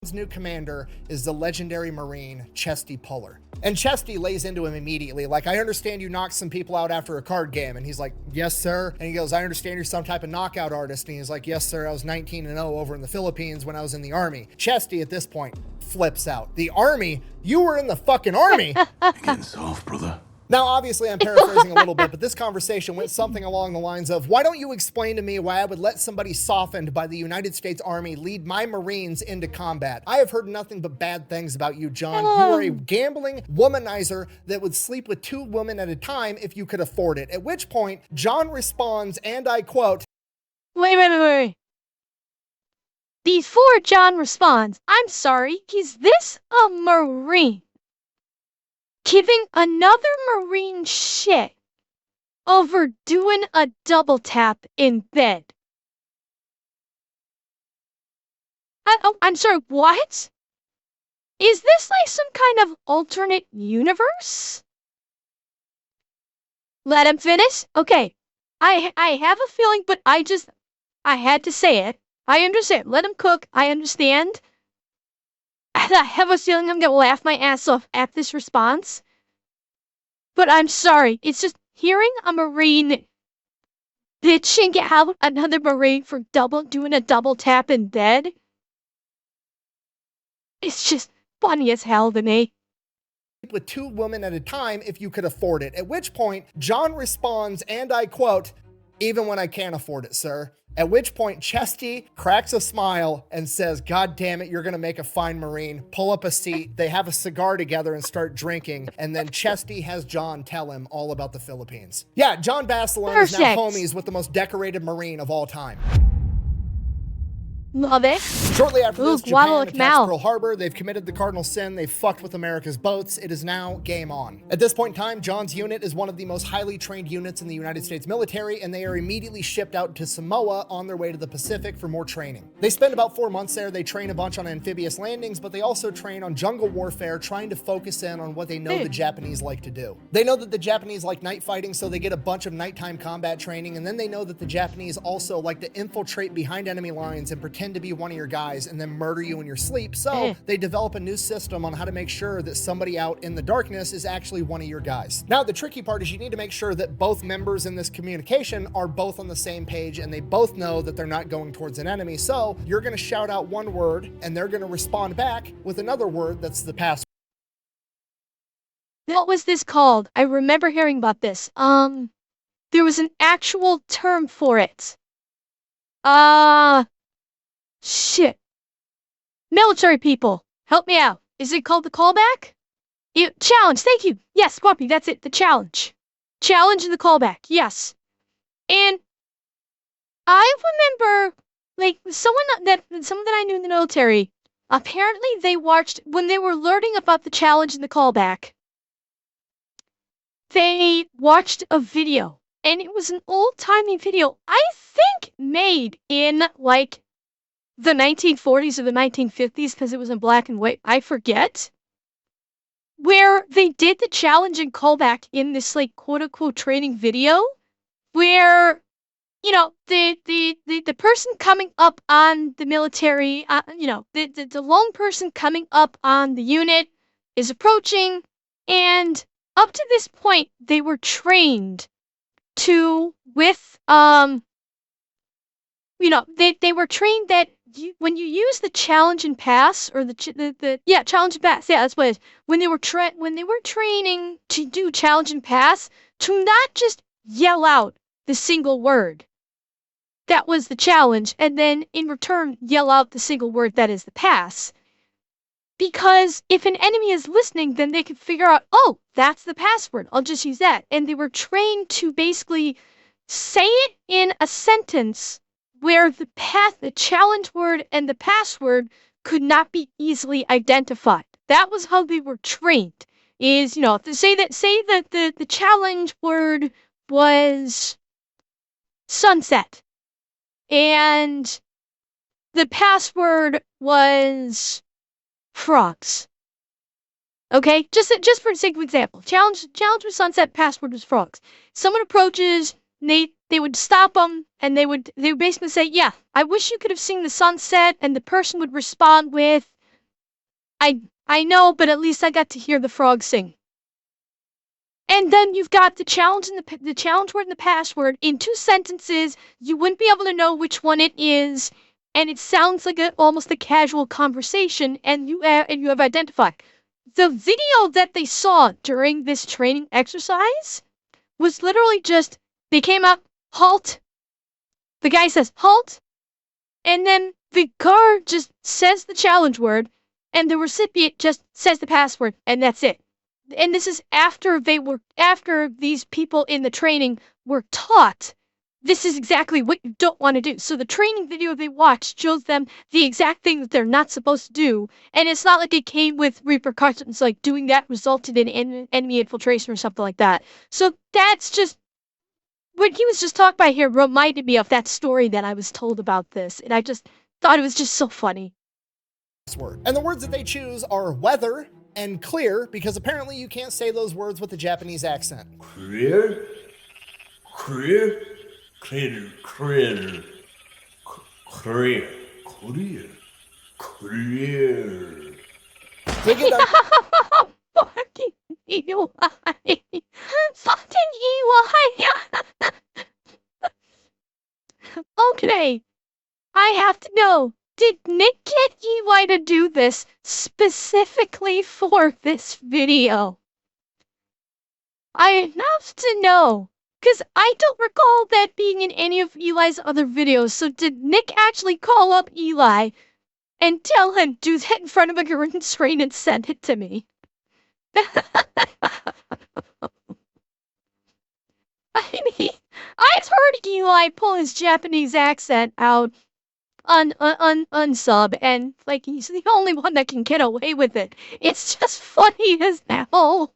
His new commander is the legendary Marine, Chesty Puller. And Chesty lays into him immediately, like, I understand you knocked some people out after a card game. And he's like, yes, sir. And he goes, I understand you're some type of knockout artist. And he's like, yes, sir, I was 19-0 over in the Philippines when I was in the Army. Chesty, at this point, flips out. The Army? You were in the fucking Army? You're getting soft, brother. Now, obviously, I'm paraphrasing a little bit, but this conversation went something along the lines of, why don't you explain to me why I would let somebody softened by the United States Army lead my Marines into combat? I have heard nothing but bad things about you, John. You are a gambling womanizer that would sleep with 2 women at a time if you could afford it. At which point, John responds, and I quote, Wait. Before John responds, I'm sorry, is this a Marine giving another Marine shit over doing a double tap in bed? I'm sorry, what? Is this like some kind of alternate universe? Let him finish? Okay. I have a feeling, but I had to say it. I understand. Let him cook. I understand. I have a feeling I'm gonna laugh my ass off at this response. But I'm sorry. It's just hearing a Marine bitching out another Marine for doing a double tap in bed. It's just funny as hell to me. With 2 women at a time if you could afford it. At which point, John responds, and I quote, even when I can't afford it, sir. At which point, Chesty cracks a smile and says, God damn it, you're going to make a fine Marine. Pull up a seat. They have a cigar together and start drinking. And then Chesty has John tell him all about the Philippines. Yeah, John Bastelon is now homies with the most decorated Marine of all time. Love it. Shortly after this, Japan attacks Guadalcanal. Pearl Harbor. They've committed the cardinal sin. They've fucked with America's boats. It is now game on. At this point in time, John's unit is one of the most highly trained units in the United States military, and they are immediately shipped out to Samoa on their way to the Pacific for more training. They spend about 4 months there. They train a bunch on amphibious landings, but they also train on jungle warfare, trying to focus in on what they know the Japanese like to do. They know that the Japanese like night fighting, so they get a bunch of nighttime combat training, and then they know that the Japanese also like to infiltrate behind enemy lines and pretend to be one of your guys and then murder you in your sleep. So they develop a new system on how to make sure that somebody out in the darkness is actually one of your guys. Now, the tricky part is you need to make sure that both members in this communication are both on the same page and they both know that they're not going towards an enemy. So you're going to shout out one word and they're going to respond back with another word that's the password. What was this called? I remember hearing about this. There was an actual term for it. Shit. Military people, help me out. Is it called the callback? Challenge, thank you. Yes, Squappy, that's it, the challenge. Challenge and the callback, yes. And I remember, like, someone that I knew in the military, apparently they watched, when they were learning about the challenge and the callback, they watched a video. And it was an old-timey video, I think made in, like, the 1940s or the 1950s, because it was in black and white, I forget, where they did the challenge and callback in this, like, quote-unquote training video, where, you know, the person coming up on the military, you know, the lone person coming up on the unit is approaching, and up to this point, they were trained to, with, you know, they were trained that when you use the challenge and pass, or challenge and pass, yeah, that's what it is. When they were training to do challenge and pass, to not just yell out the single word that was the challenge, and then in return yell out the single word that is the pass. Because if an enemy is listening, then they can figure out, oh, that's the password. I'll just use that. And they were trained to basically say it in a sentence where the challenge word and the password could not be easily identified. That was how they were trained. Is, to say that the challenge word was sunset and the password was frogs. Okay, just for the sake of example, challenge was sunset, password was frogs. Someone approaches, they would stop them, and they would basically say, "Yeah, I wish you could have seen the sunset," and the person would respond with, "I know, but at least I got to hear the frog sing." And then you've got the challenge and the challenge word and the password in 2 sentences. You wouldn't be able to know which one it is, and it sounds like almost a casual conversation, and you have identified. The video that they saw during this training exercise was literally just, they came up, halt. The guy says, halt. And then the guard just says the challenge word, and the recipient just says the password, and that's it. And this is after these people in the training were taught this is exactly what you don't want to do. So the training video they watched shows them the exact thing that they're not supposed to do. And it's not like it came with repercussions, like doing that resulted in enemy infiltration or something like that. So that's just, what he was just talking about here reminded me of that story that I was told about this. And I just thought it was just so funny. And the words that they choose are weather and clear, because apparently you can't say those words with a Japanese accent. Clear? Clear? Clear, clear, clear, clear, clear. Take it up. Fucking EY. Fucking EY. Okay. I have to know, did Nick get EY to do this specifically for this video? I have to know. Because I don't recall that being in any of Eli's other videos, so did Nick actually call up Eli and tell him, do that in front of a green screen and send it to me? I mean, I've heard Eli pull his Japanese accent out on unsub, and, like, he's the only one that can get away with it. It's just funny as hell.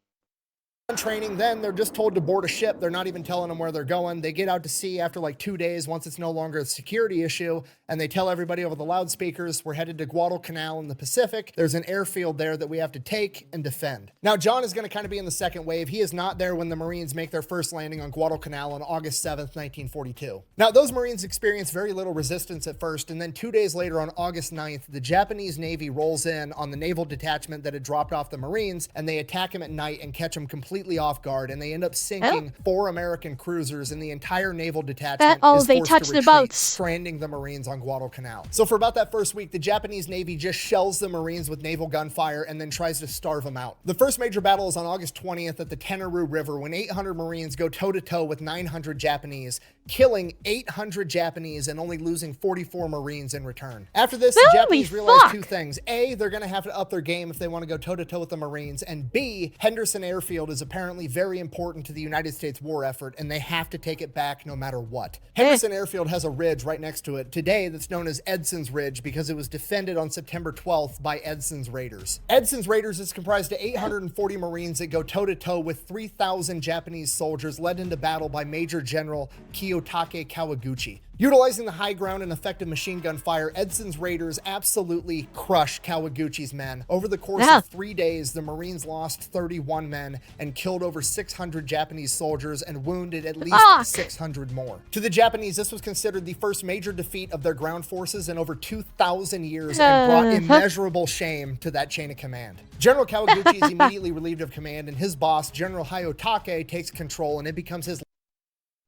Training, then they're just told to board a ship. They're not even telling them where they're going. They get out to sea after like 2 days, once it's no longer a security issue, and they tell everybody over the loudspeakers, we're headed to Guadalcanal in the Pacific. There's an airfield there that we have to take and defend. Now, John is going to kind of be in the second wave. He is not there when the Marines make their first landing on Guadalcanal on August 7th, 1942. Now, those Marines experience very little resistance at first, and then 2 days later on August 9th, the Japanese Navy rolls in on the naval detachment that had dropped off the Marines, and they attack them at night and catch them completely off guard, and they end up sinking 4 American cruisers, and the entire naval detachment is they forced touch to the retreat, boats, stranding the Marines on Guadalcanal. So for about that first week, the Japanese Navy just shells the Marines with naval gunfire and then tries to starve them out. The first major battle is on August 20th at the Tenaru River, when 800 Marines go toe-to-toe with 900 Japanese, killing 800 Japanese and only losing 44 Marines in return. After this, the Japanese realize 2 things. A, they're going to have to up their game if they want to go toe-to-toe with the Marines, and B, Henderson Airfield is apparently very important to the United States war effort, and they have to take it back no matter what. Henderson Airfield has a ridge right next to it today that's known as Edson's Ridge because it was defended on September 12th by Edson's Raiders. Edson's Raiders is comprised of 840 Marines that go toe-to-toe with 3,000 Japanese soldiers led into battle by Major General Kiyotake Kawaguchi. Utilizing the high ground and effective machine gun fire, Edson's Raiders absolutely crushed Kawaguchi's men. Over the course of 3 days, the Marines lost 31 men and killed over 600 Japanese soldiers and wounded at least 600 more. To the Japanese, this was considered the first major defeat of their ground forces in over 2,000 years and brought immeasurable shame to that chain of command. General Kawaguchi is immediately relieved of command, and his boss, General Hayotake, takes control, and it becomes his...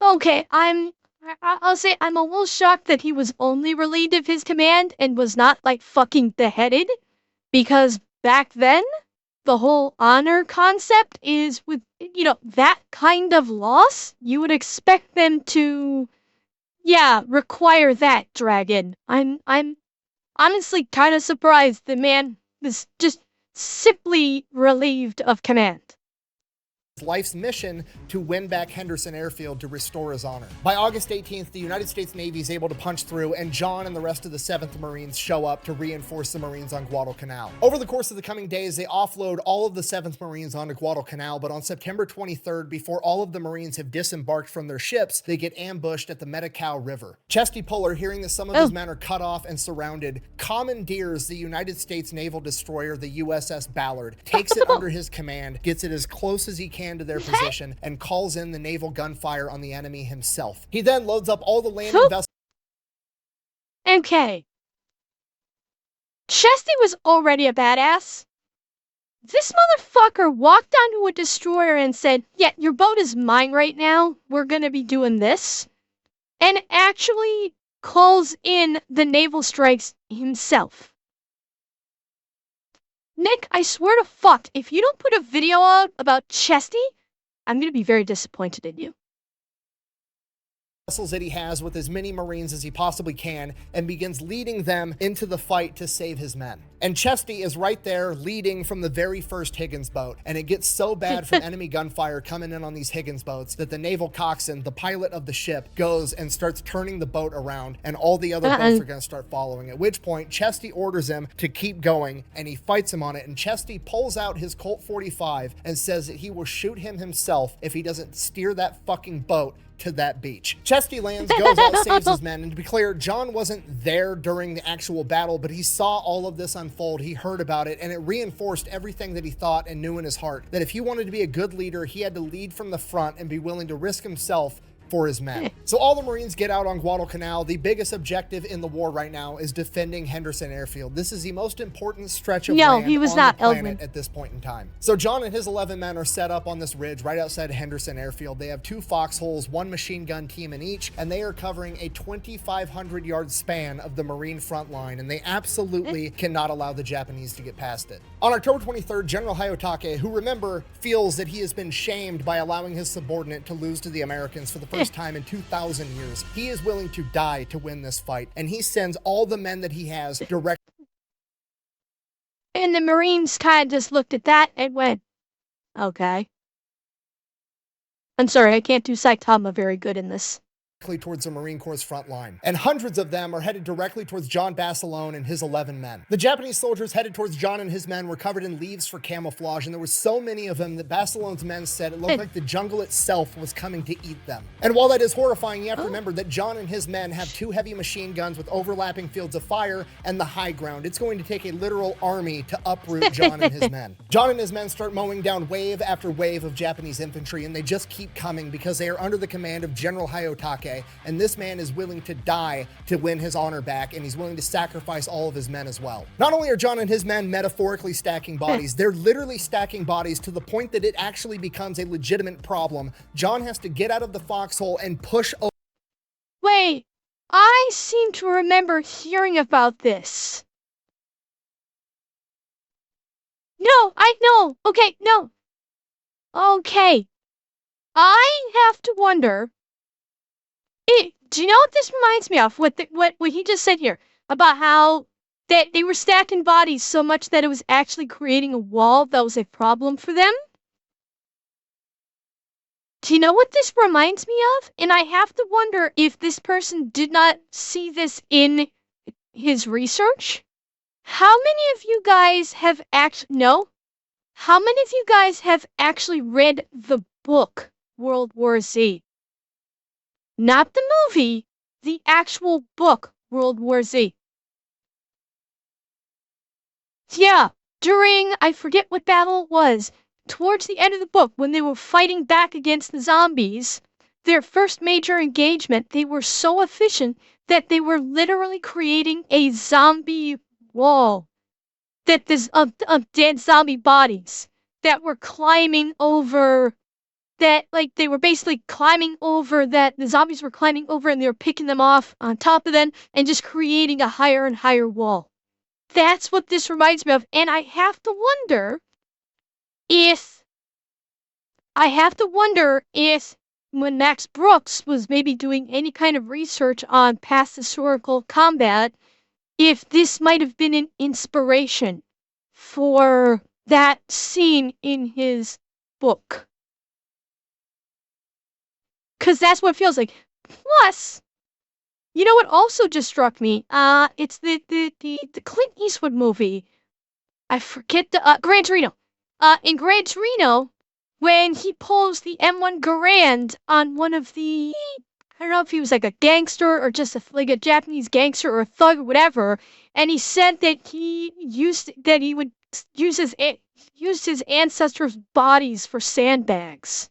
Okay, I'll say I'm a little shocked that he was only relieved of his command and was not, like, fucking beheaded. Because back then, the whole honor concept is with, that kind of loss, you would expect them to, require that, Dragon. I'm honestly kind of surprised the man was just simply relieved of command. life's mission to win back Henderson Airfield to restore his honor. By August 18th, the United States Navy is able to punch through, and John and the rest of the 7th Marines show up to reinforce the Marines on Guadalcanal. Over the course of the coming days, they offload all of the 7th Marines onto Guadalcanal, but on September 23rd, before all of the Marines have disembarked from their ships, they get ambushed at the Medicao River. Chesty Puller, hearing that some of his men are cut off and surrounded, commandeers the United States naval destroyer, the USS Ballard, takes it under his command, gets it as close as he can to their position, and calls in the naval gunfire on the enemy himself. He then loads up all the landing vessels. Okay. Chesty was already a badass. This motherfucker walked onto a destroyer and said, yeah, your boat is mine right now. We're gonna be doing this. And actually calls in the naval strikes himself. Nick, I swear to fuck, if you don't put a video out about Chesty, I'm gonna be very disappointed in you. Vessels that he has with as many Marines as he possibly can, and begins leading them into the fight to save his men. And Chesty is right there leading from the very first Higgins boat, and it gets so bad from enemy gunfire coming in on these Higgins boats that the naval coxswain, the pilot of the ship, goes and starts turning the boat around, and all the other boats are going to start following, at which point Chesty orders him to keep going, and he fights him on it, and Chesty pulls out his Colt 45 and says that he will shoot him himself if he doesn't steer that fucking boat to that beach. Chesty lands, goes out, saves his men, and to be clear, John wasn't there during the actual battle, but he saw all of this unfold, he heard about it, and it reinforced everything that he thought and knew in his heart, that if he wanted to be a good leader, he had to lead from the front and be willing to risk himself for his men. So all the Marines get out on Guadalcanal. The biggest objective in the war right now is defending Henderson Airfield. This is the most important stretch of land on the planet at this point in time. So John and his 11 men are set up on this ridge right outside Henderson Airfield. They have 2 foxholes, 1 machine gun team in each, and they are covering a 2,500-yard span of the Marine front line, and they absolutely cannot allow the Japanese to get past it. On October 23rd, General Hayotake, who, remember, feels that he has been shamed by allowing his subordinate to lose to the Americans for the first time in 2,000 years. He is willing to die to win this fight, and he sends all the men that he has direct. And the Marines kind of just looked at that and went, okay. I'm sorry, I can't do Saitama very good in this. Towards the Marine Corps' front line, and hundreds of them are headed directly towards John Basilone and his 11 men. The Japanese soldiers headed towards John and his men were covered in leaves for camouflage, and there were so many of them that Basilone's men said it looked like the jungle itself was coming to eat them. And while that is horrifying, you have to remember that John and his men have 2 heavy machine guns with overlapping fields of fire and the high ground. It's going to take a literal army to uproot John and his men. John and his men start mowing down wave after wave of Japanese infantry, and they just keep coming because they are under the command of General Hayotake, and this man is willing to die to win his honor back, and he's willing to sacrifice all of his men as well. Not only are John and his men metaphorically stacking bodies, they're literally stacking bodies to the point that it actually becomes a legitimate problem. John has to get out of the foxhole and push over. Wait, I seem to remember hearing about this. No, I know. Okay, no. Okay. I have to wonder. Do you know what this reminds me of? What he just said here about how that they were stacking bodies so much that it was actually creating a wall that was a problem for them? Do you know what this reminds me of? And I have to wonder if this person did not see this in his research. How many of you guys have How many of you guys have actually read the book World War Z? Not the movie, the actual book, World War Z. Yeah, during, I forget what battle it was, towards the end of the book, when they were fighting back against the zombies, their first major engagement, they were so efficient that they were literally creating a zombie wall. That there's of dead zombie bodies that were climbing over. That, like, they were basically climbing over that the zombies were climbing over, and they were picking them off on top of them and just creating a higher and higher wall. That's what this reminds me of. And I have to wonder if when Max Brooks was maybe doing any kind of research on past historical combat, if this might have been an inspiration for that scene in his book. Because that's what it feels like. Plus, you know what also just struck me? It's the Clint Eastwood movie. I forget the, Gran Torino. In Gran Torino, when he pulls the M1 Garand on one of the, I don't know if he was like a gangster or just like a Japanese gangster or a thug or whatever, and he said that he would use his ancestors' bodies for sandbags.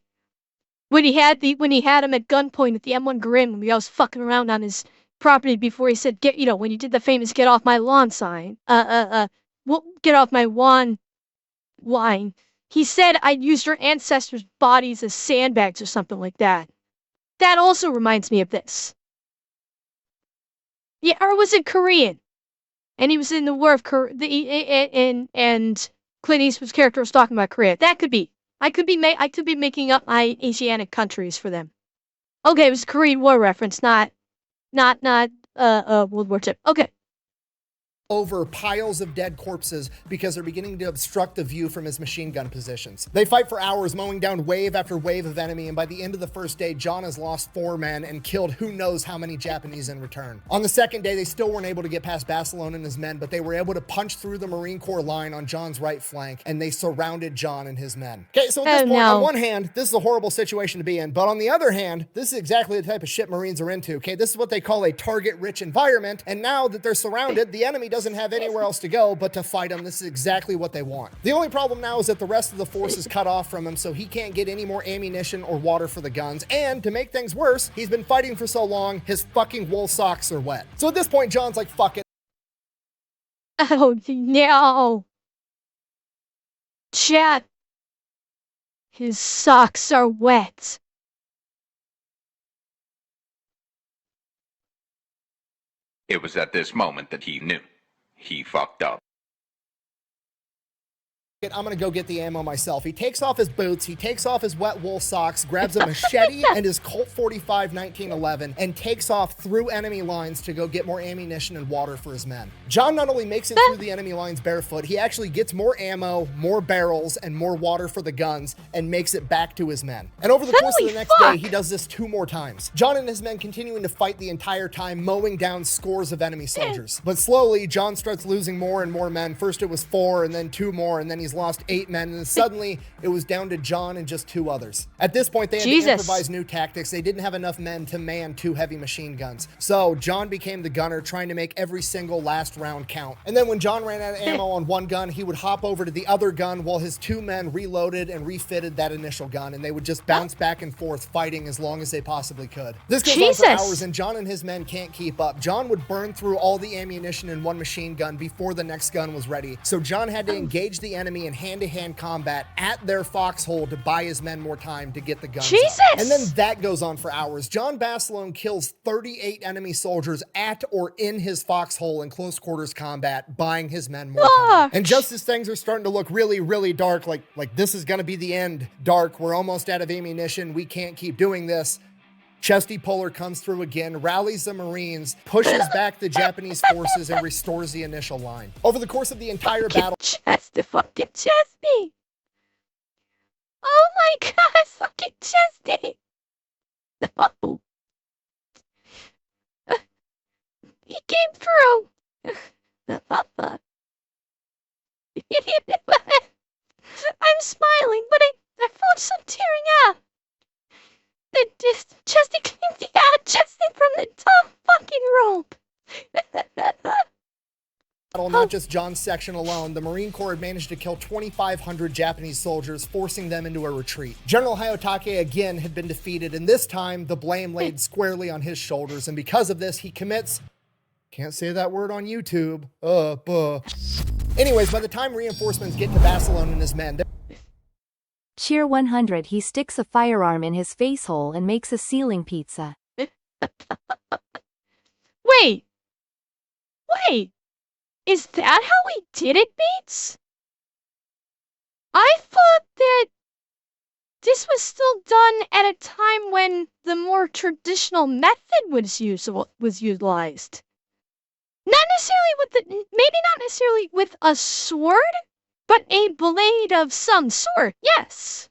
When he had him at gunpoint at the M1 Garand when we was fucking around on his property before he said, when you did the famous "Get off my lawn" sign, get off my wine. He said I'd used your ancestors' bodies as sandbags or something like that. That also reminds me of this. Yeah, or was it Korean? And he was in the war of Korea, and Clint Eastwood's character was talking about Korea. That could be. I could be making up my Asiatic countries for them. Okay, it was a Korean War reference, not World War II. Okay. Over piles of dead corpses because they're beginning to obstruct the view from his machine gun positions. They fight for hours, mowing down wave after wave of enemy, and by the end of the first day, John has lost 4 men and killed who knows how many Japanese in return. On the second day, they still weren't able to get past Barcelona and his men, but they were able to punch through the Marine Corps line on John's right flank, and they surrounded John and his men. Okay, so at this point, on one hand, this is a horrible situation to be in, but on the other hand, this is exactly the type of shit Marines are into. Okay, this is what they call a target-rich environment, and now that they're surrounded, the enemy doesn't have anywhere else to go but to fight him. This is exactly what they want. The only problem now is that the rest of the force is cut off from him, so he can't get any more ammunition or water for the guns, and to make things worse, he's been fighting for so long, his fucking wool socks are wet. So at this point, John's like, fuck it. Oh no. Chat. His socks are wet. It was at this moment that he knew. He fucked up. I'm gonna go get the ammo myself. He takes off his boots, he takes off his wet wool socks, grabs a machete and his Colt 45 1911, and takes off through enemy lines to go get more ammunition and water for his men. John not only makes it through the enemy lines barefoot, he actually gets more ammo, more barrels, and more water for the guns, and makes it back to his men. And over the course of the next day, he does this 2 more times. John and his men continuing to fight the entire time, mowing down scores of enemy soldiers. But slowly, John starts losing more and more men. First it was 4, and then 2 more, and then he's lost 8 men, and then suddenly it was down to John and just 2 others. At this point, they had to improvise new tactics. They didn't have enough men to man 2 heavy machine guns. So John became the gunner, trying to make every single last round count. And then when John ran out of ammo on one gun, he would hop over to the other gun while his 2 men reloaded and refitted that initial gun, and they would just bounce back and forth, fighting as long as they possibly could. This goes on for hours, and John and his men can't keep up. John would burn through all the ammunition in one machine gun before the next gun was ready. So John had to engage the enemy in hand-to-hand combat at their foxhole to buy his men more time to get the guns up. And then that goes on for hours. John Barcelona kills 38 enemy soldiers at or in his foxhole in close quarters combat, buying his men more time. And just as things are starting to look really, really dark, like this is gonna be the end, dark, we're almost out of ammunition, we can't keep doing this, Chesty Puller comes through again, rallies the Marines, pushes back the Japanese forces, and restores the initial line. Over the course of the entire battle, fucking Chesty! Oh my god, fucking Chesty! Oh. He came through! I'm smiling, but I felt some tearing up. Chesty came out, Chesty from the top fucking rope. Not just John's section alone, the Marine Corps had managed to kill 2,500 Japanese soldiers, forcing them into a retreat. General Hayatake again had been defeated, and this time the blame laid squarely on his shoulders, and because of this, he commits, can't say that word on YouTube, Anyways, by the time reinforcements get to Barcelona and his men, Cheer 100, he sticks a firearm in his face hole and makes a ceiling pizza. Wait! Is that how he did it, Beats? I thought that this was still done at a time when the more traditional method was utilized. Not necessarily with a sword, but a blade of some sort, yes.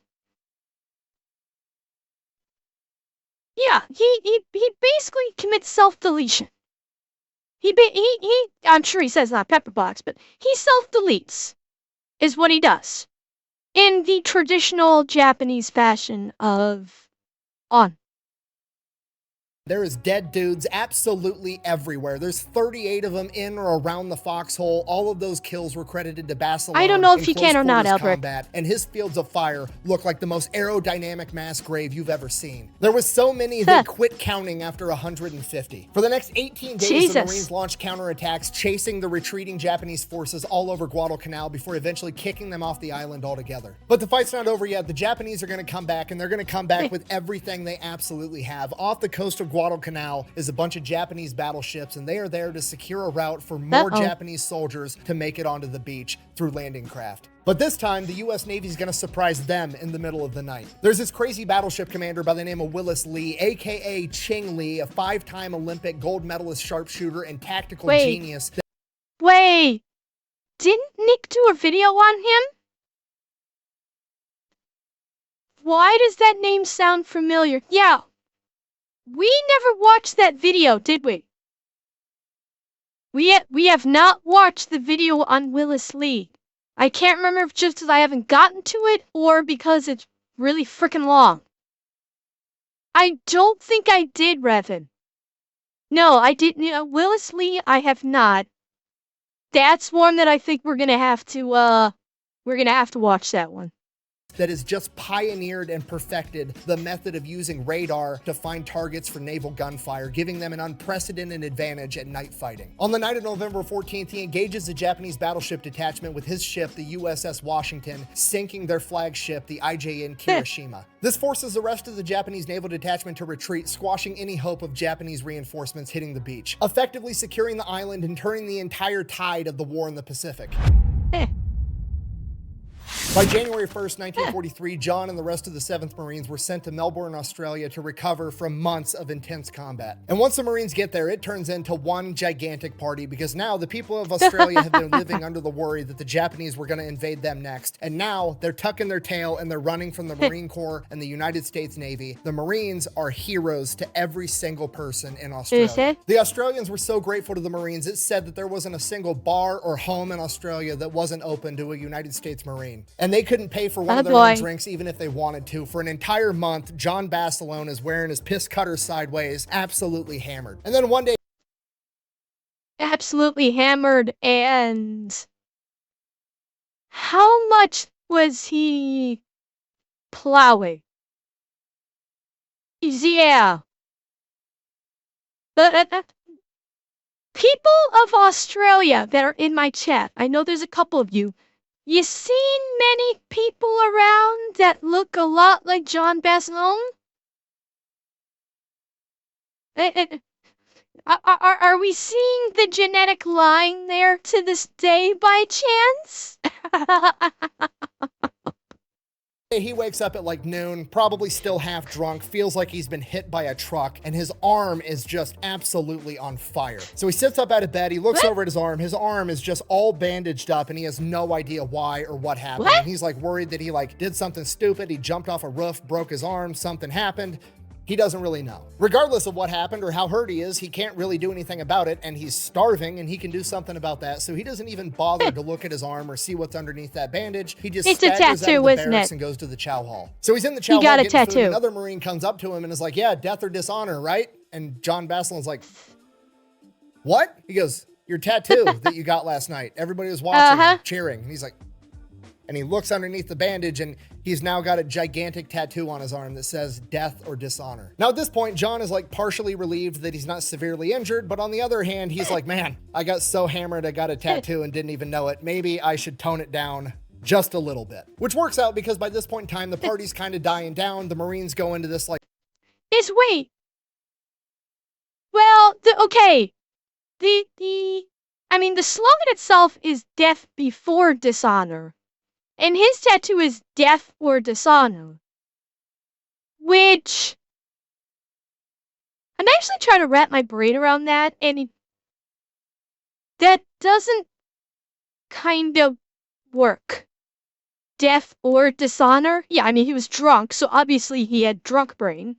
Yeah, he basically commits self-deletion. I'm sure he says not Pepperbox, but he self-deletes, is what he does. In the traditional Japanese fashion of on. There is dead dudes absolutely everywhere. There's 38 of them in or around the foxhole. All of those kills were credited to Basilone. I don't know if you can or not, Albert. Combat, and his fields of fire look like the most aerodynamic mass grave you've ever seen. There was so many they quit counting after 150. For the next 18 days, the Marines launched counterattacks, chasing the retreating Japanese forces all over Guadalcanal before eventually kicking them off the island altogether. But the fight's not over yet. The Japanese are going to come back, and they're going to come back with everything they absolutely have. Off the coast of Guadalcanal is a bunch of Japanese battleships, and they are there to secure a route for more Japanese soldiers to make it onto the beach through landing craft. But this time, the U.S. Navy is going to surprise them in the middle of the night. There's this crazy battleship commander by the name of Willis Lee, a.k.a. Ching Lee, a 5-time Olympic gold medalist sharpshooter and tactical genius. Wait, didn't Nick do a video on him? Why does that name sound familiar? Yeah. We never watched that video, did we? We have not watched the video on Willis Lee. I can't remember if just because I haven't gotten to it or because it's really freaking long. I don't think I did, Revan. No, I didn't. Willis Lee, I have not. That's one that I think we're gonna have to watch that one. That has just pioneered and perfected the method of using radar to find targets for naval gunfire, giving them an unprecedented advantage at night fighting. On the night of November 14th, he engages the Japanese battleship detachment with his ship, the USS Washington, sinking their flagship, the IJN Kirishima. This forces the rest of the Japanese naval detachment to retreat, squashing any hope of Japanese reinforcements hitting the beach, effectively securing the island and turning the entire tide of the war in the Pacific. By January 1st, 1943, John and the rest of the 7th Marines were sent to Melbourne, Australia to recover from months of intense combat. And once the Marines get there, it turns into one gigantic party because now the people of Australia have been living under the worry that the Japanese were going to invade them next. And now they're tucking their tail and they're running from the Marine Corps and the United States Navy. The Marines are heroes to every single person in Australia. The Australians were so grateful to the Marines, it said that there wasn't a single bar or home in Australia that wasn't open to a United States Marine. And they couldn't pay for one of their own drinks even if they wanted to. For an entire month, John Basilone is wearing his piss cutter sideways, absolutely hammered. And then one day... Absolutely hammered, and... How much was he plowing? Yeah. But people of Australia that are in my chat, I know there's a couple of you, you seen many people around that look a lot like John Basilone? Are we seeing the genetic line there to this day by chance? He wakes up at like noon, probably still half drunk, feels like he's been hit by a truck, and his arm is just absolutely on fire. So he sits up out of bed, he looks over at his arm is just all bandaged up, and he has no idea why or what happened. And he's like worried that he like did something stupid, he jumped off a roof, broke his arm, something happened. He doesn't really know. Regardless of what happened or how hurt he is, he can't really do anything about it, and he's starving, and he can do something about that, so he doesn't even bother to look at his arm or see what's underneath that bandage. He just staggers out of the barracks and goes to the chow hall. So he's in the chow hall getting food, and another Marine comes up to him and is like, yeah, death or dishonor, right? And John Basilone's like, what? He goes, your tattoo that you got last night. Everybody was watching and cheering. And he's like, and he looks underneath the bandage, and he's now got a gigantic tattoo on his arm that says death or dishonor. Now at this point, John is like partially relieved that he's not severely injured, but on the other hand, he's like, man, I got so hammered I got a tattoo and didn't even know it. Maybe I should tone it down just a little bit. Which works out because by this point in time, the party's kind of dying down. The Marines go into this like... Wait. Well, okay. I mean, the slogan itself is death before dishonor. And his tattoo is death or dishonor. Which... I'm actually trying to wrap my brain around that, and that doesn't kind of work. Death or dishonor? Yeah, I mean, he was drunk, so obviously he had drunk brain.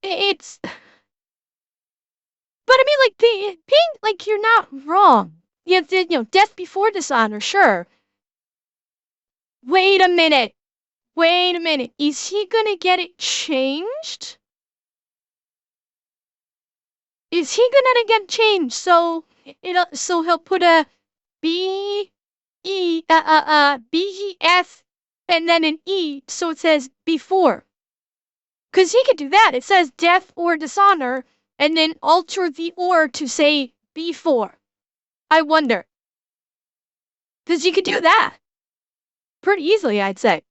It's, but I mean, like, like, you're not wrong. Death before dishonor, sure. Wait a minute. Is he gonna get it changed? Is he gonna get changed? So he'll put a B-E-S and then an E, so it says before. Cause he could do that. It says death or dishonor, and then alter the or to say before. I wonder. Cause he could do that pretty easily, I'd say.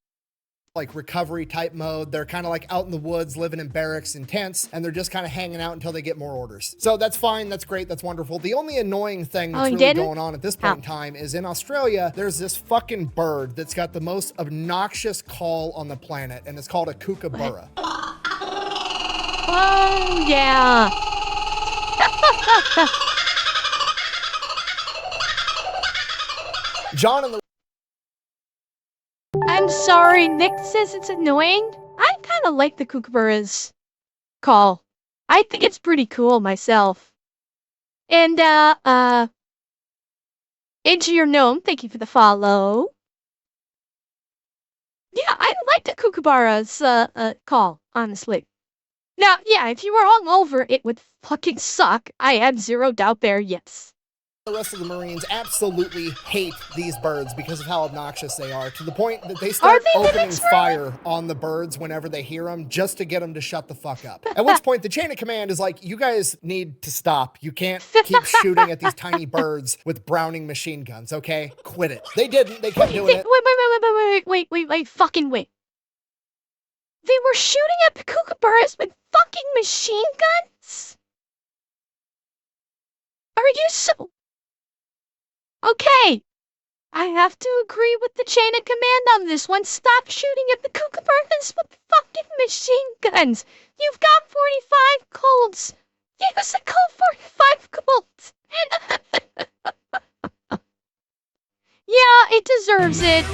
Like recovery type mode. They're kind of like out in the woods, living in barracks and tents, and they're just kind of hanging out until they get more orders. So that's fine, that's great, that's wonderful. The only annoying thing that's really going on at this point in time is in Australia, there's this fucking bird that's got the most obnoxious call on the planet, and it's called a kookaburra. Oh, yeah. John and the I'm sorry, Nick says it's annoying. I kind of like the kookaburra's call. I think it's pretty cool myself. And, Into Your Gnome, thank you for the follow. Yeah, I like the kookaburra's, call, honestly. Now, yeah, if you were hungover, it would fucking suck. I have zero doubt there, yes. The rest of the Marines absolutely hate these birds because of how obnoxious they are, to the point that they start opening fire on the birds whenever they hear them just to get them to shut the fuck up. At which point the chain of command is like, you guys need to stop. You can't keep shooting at these tiny birds with Browning machine guns, okay? Quit it. They didn't. They kept doing it. Wait, fucking wait. They were shooting at the kookaburras with fucking machine guns? Are you so... Okay, I have to agree with the chain of command on this one. Stop shooting at the kookaburras with fucking machine guns. You've got 45 colds. Use a cold 45 colds. Yeah, it deserves it.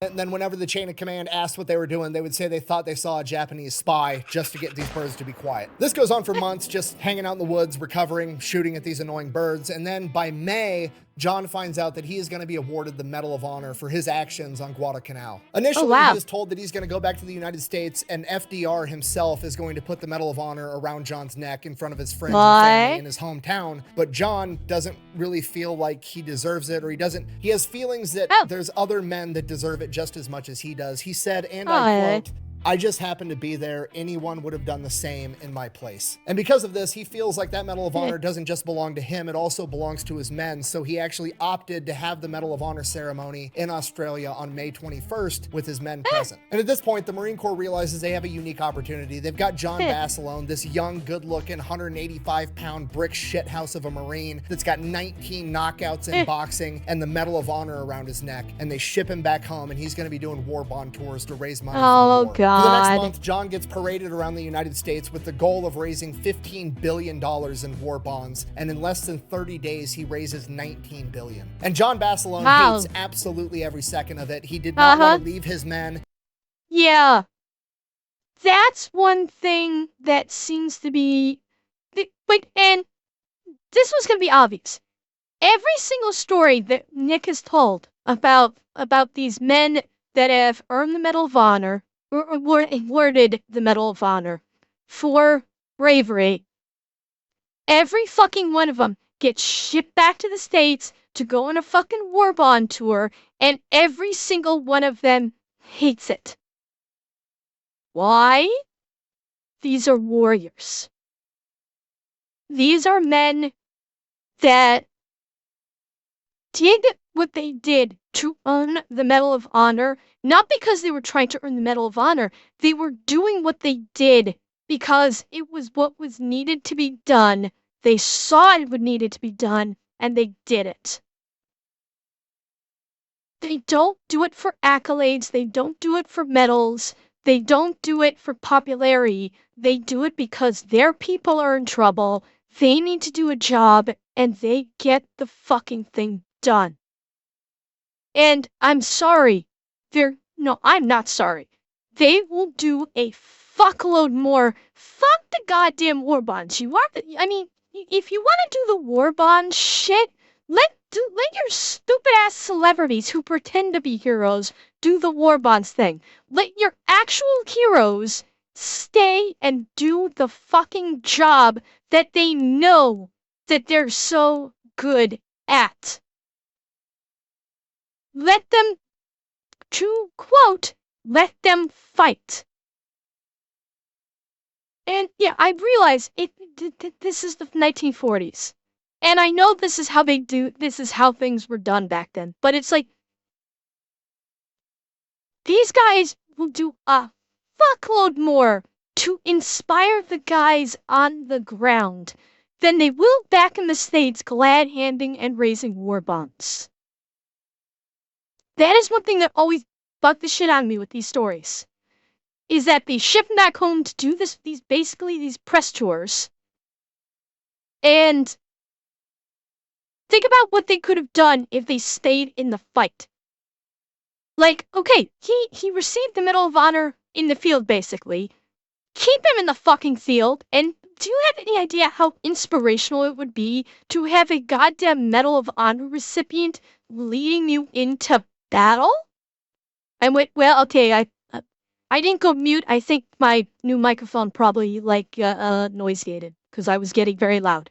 And then whenever the chain of command asked what they were doing, they would say they thought they saw a Japanese spy just to get these birds to be quiet. This goes on for months, just hanging out in the woods, recovering, shooting at these annoying birds. And then by May, John finds out that he is going to be awarded the Medal of Honor for his actions on Guadalcanal. Initially, he is told that he's going to go back to the United States, and FDR himself is going to put the Medal of Honor around John's neck in front of his friends and family in his hometown. But John doesn't really feel like he deserves it, or he has feelings that there's other men that deserve it just as much as he does. He said, and I quote, "I just happened to be there. Anyone would have done the same in my place." And because of this, he feels like that Medal of Honor doesn't just belong to him, it also belongs to his men. So he actually opted to have the Medal of Honor ceremony in Australia on May 21st with his men present. And at this point, the Marine Corps realizes they have a unique opportunity. They've got John Basilone, this young, good-looking, 185-pound brick shithouse of a Marine that's got 19 knockouts in boxing and the Medal of Honor around his neck. And they ship him back home, and he's going to be doing war bond tours to raise money for the war. God. For the next month, John gets paraded around the United States with the goal of raising $15 billion in war bonds, and in less than 30 days, he raises $19 billion. And John Basilone hates absolutely every second of it. He did not want to leave his men. Yeah. That's one thing that seems to be... and this was going to be obvious. Every single story that Nick has told about these men that have earned the Medal of Honor, or were awarded the Medal of Honor for bravery, every fucking one of them gets shipped back to the States to go on a fucking war bond tour, and every single one of them hates it. Why? These are warriors. These are men that did what they did to earn the Medal of Honor, not because they were trying to earn the Medal of Honor. They were doing what they did because it was what was needed to be done. They saw it would needed to be done, and they did it. They don't do it for accolades. They don't do it for medals. They don't do it for popularity. They do it because their people are in trouble. They need to do a job, and they get the fucking thing done. And I'm sorry. No, I'm not sorry. They will do a fuckload more. Fuck the goddamn war bonds. I mean, if you want to do the war bond shit, let your stupid ass celebrities who pretend to be heroes do the war bonds thing. Let your actual heroes stay and do the fucking job that they know that they're so good at. Let them, to quote, let them fight. And yeah, I realize this is the 1940s. And I know this is how things were done back then. But it's like, these guys will do a fuckload more to inspire the guys on the ground than they will back in the States glad-handing and raising war bonds. That is one thing that always bugged the shit out of me with these stories. Is that they ship them back home to do these press tours. And think about what they could have done if they stayed in the fight. Like, okay, he received the Medal of Honor in the field, basically. Keep him in the fucking field, and do you have any idea how inspirational it would be to have a goddamn Medal of Honor recipient leading you into battle? And wait, well, okay, I didn't go mute. I think my new microphone probably, noise gated, because I was getting very loud.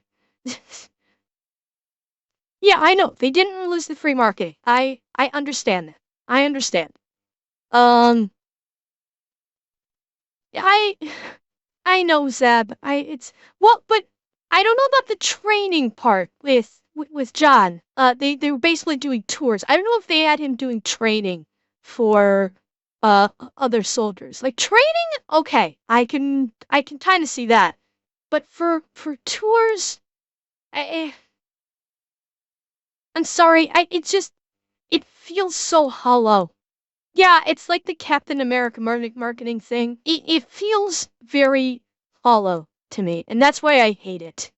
Yeah, I know, they didn't release the free marketing. I understand that. I understand. I know, Zeb. But I don't know about the training part with John. They were basically doing tours. I don't know if they had him doing training for other soldiers. Like training, okay, I can kind of see that. But for tours, I'm sorry. It feels so hollow. Yeah, it's like the Captain America marketing thing. It feels very hollow to me, and that's why I hate it.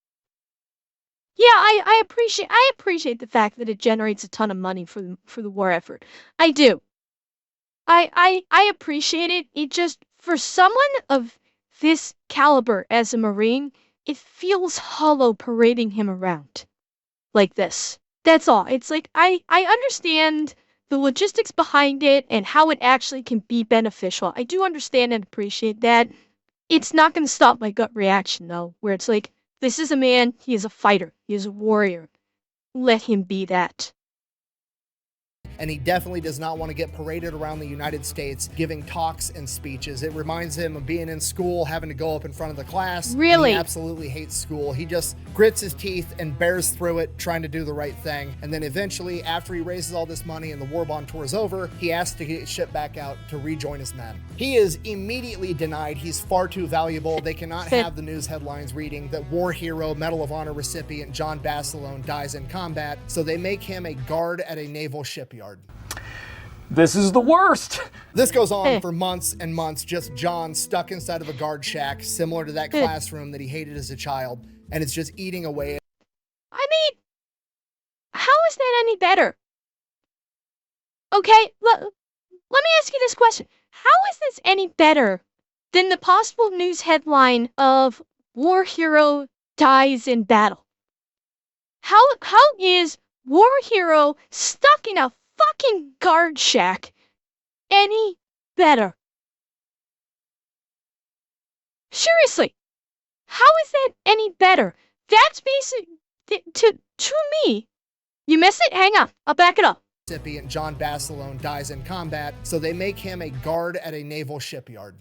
Yeah, I appreciate the fact that it generates a ton of money for the war effort. I do. I appreciate it. It just, for someone of this caliber as a Marine, it feels hollow parading him around like this. That's all. It's like, I understand the logistics behind it and how it actually can be beneficial. I do understand and appreciate that. It's not going to stop my gut reaction, though, where it's like, this is a man, he is a fighter, he is a warrior. Let him be that. And he definitely does not want to get paraded around the United States giving talks and speeches. It reminds him of being in school, having to go up in front of the class. Really? He absolutely hates school. He just grits his teeth and bears through it, trying to do the right thing. And then eventually, after he raises all this money and the war bond tour is over, he asks to get shipped back out to rejoin his men. He is immediately denied. He's far too valuable. They cannot have the news headlines reading that war hero, Medal of Honor recipient John Basilone dies in combat, so they make him a guard at a naval shipyard. This is the worst. This goes on for months and months, just John stuck inside of a guard shack, similar to that classroom that he hated as a child, and it's just eating away. I mean, how is that any better? Okay, let me ask you this question. How is this any better than the possible news headline of war hero dies in battle? How is war hero stuck in a fucking guard shack any better? Seriously, how is that any better? That's basic to me. You miss it? Hang on, I'll back it up. Recipient John Basilone dies in combat, so they make him a guard at a naval shipyard.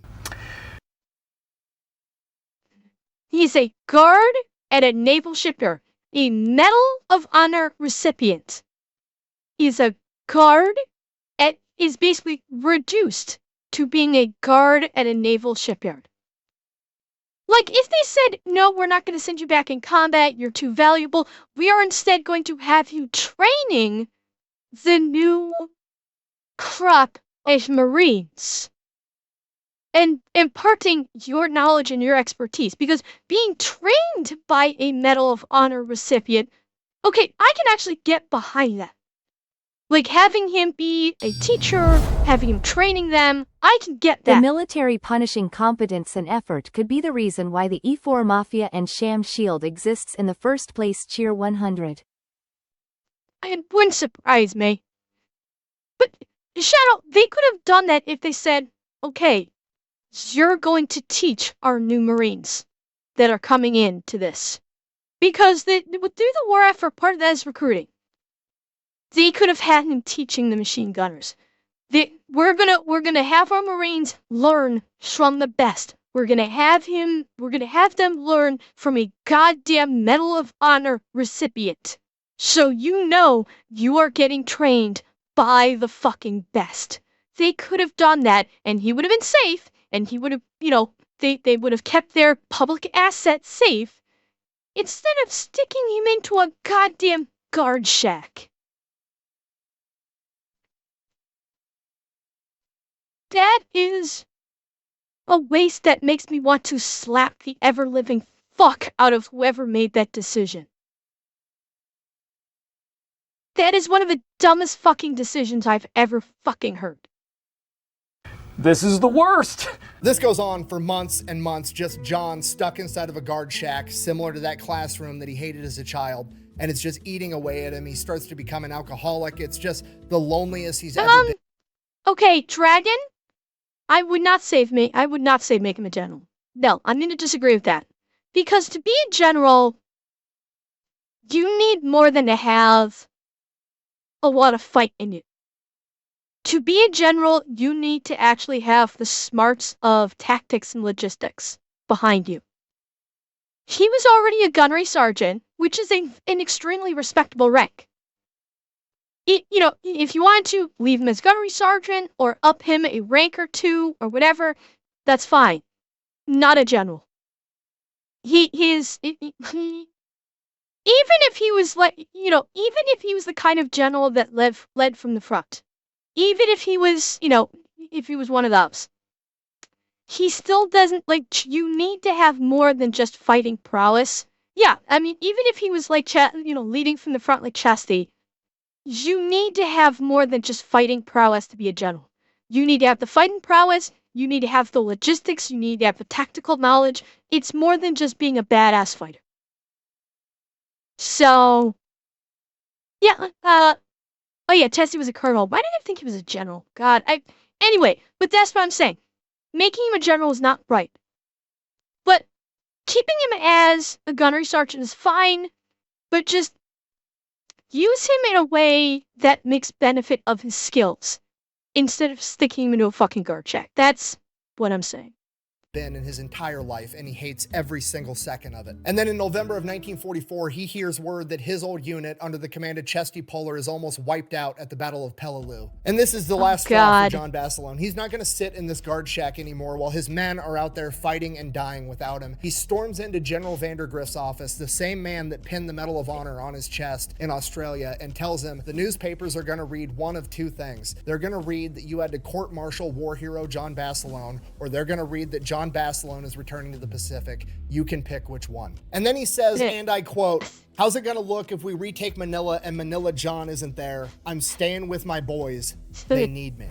He's a guard at a naval shipyard, a Medal of Honor recipient. He's a guard is basically reduced to being a guard at a naval shipyard. Like, if they said, no, we're not going to send you back in combat, you're too valuable, we are instead going to have you training the new crop of Marines and imparting your knowledge and your expertise, because being trained by a Medal of Honor recipient, okay, I can actually get behind that. Like, having him be a teacher, having him training them, I can get that. The military punishing competence and effort could be the reason why the E4 Mafia and Sham Shield exists in the first place. Cheer 100. It wouldn't surprise me. But, Shadow, they could have done that if they said, okay, you're going to teach our new Marines that are coming in to this. Because through the war effort, part of that is recruiting. They could have had him teaching the machine gunners. We're gonna have our Marines learn from the best. We're gonna have them learn from a goddamn Medal of Honor recipient. So you know you are getting trained by the fucking best. They could have done that, and he would have been safe, and he would have, they would have kept their public assets safe, instead of sticking him into a goddamn guard shack. That is a waste that makes me want to slap the ever-living fuck out of whoever made that decision. That is one of the dumbest fucking decisions I've ever fucking heard. This is the worst! This goes on for months and months, just John stuck inside of a guard shack, similar to that classroom that he hated as a child, and it's just eating away at him. He starts to become an alcoholic. It's just the loneliest he's ever been. Okay, Dragon, I would not say make him a general. No, I'm going to disagree with that. Because to be a general, you need more than to have a lot of fight in you. To be a general, you need to actually have the smarts of tactics and logistics behind you. He was already a gunnery sergeant, which is an extremely respectable rank. If you wanted to leave him as gunnery sergeant or up him a rank or two or whatever, that's fine. Not a general. Even if he was even if he was the kind of general that led from the front, even if he was, if he was one of those, he still doesn't, you need to have more than just fighting prowess. Yeah, I mean, even if he was leading from the front like Chesty, you need to have more than just fighting prowess to be a general. You need to have the fighting prowess, you need to have the logistics, you need to have the tactical knowledge. It's more than just being a badass fighter. So, yeah, oh yeah, Chesty was a colonel. Why did I think he was a general? God, anyway, but that's what I'm saying. Making him a general is not right. But keeping him as a gunnery sergeant is fine, but just use him in a way that makes benefit of his skills, instead of sticking him into a fucking guard shack. That's what I'm saying. Been in his entire life, and he hates every single second of it. And then in November of 1944, he hears word that his old unit under the command of Chesty Puller is almost wiped out at the Battle of Peleliu. And this is the last straw for John Basilone. He's not going to sit in this guard shack anymore while his men are out there fighting and dying without him. He storms into General Vandergrift's office, the same man that pinned the Medal of Honor on his chest in Australia, and tells him the newspapers are going to read one of two things. They're going to read that you had to court-martial war hero John Basilone, or they're going to read that John Basilone is returning to the Pacific. You can pick which one. And then he says, and I quote, "How's it gonna look if we retake Manila and Manila John isn't there? I'm staying with my boys. They need me."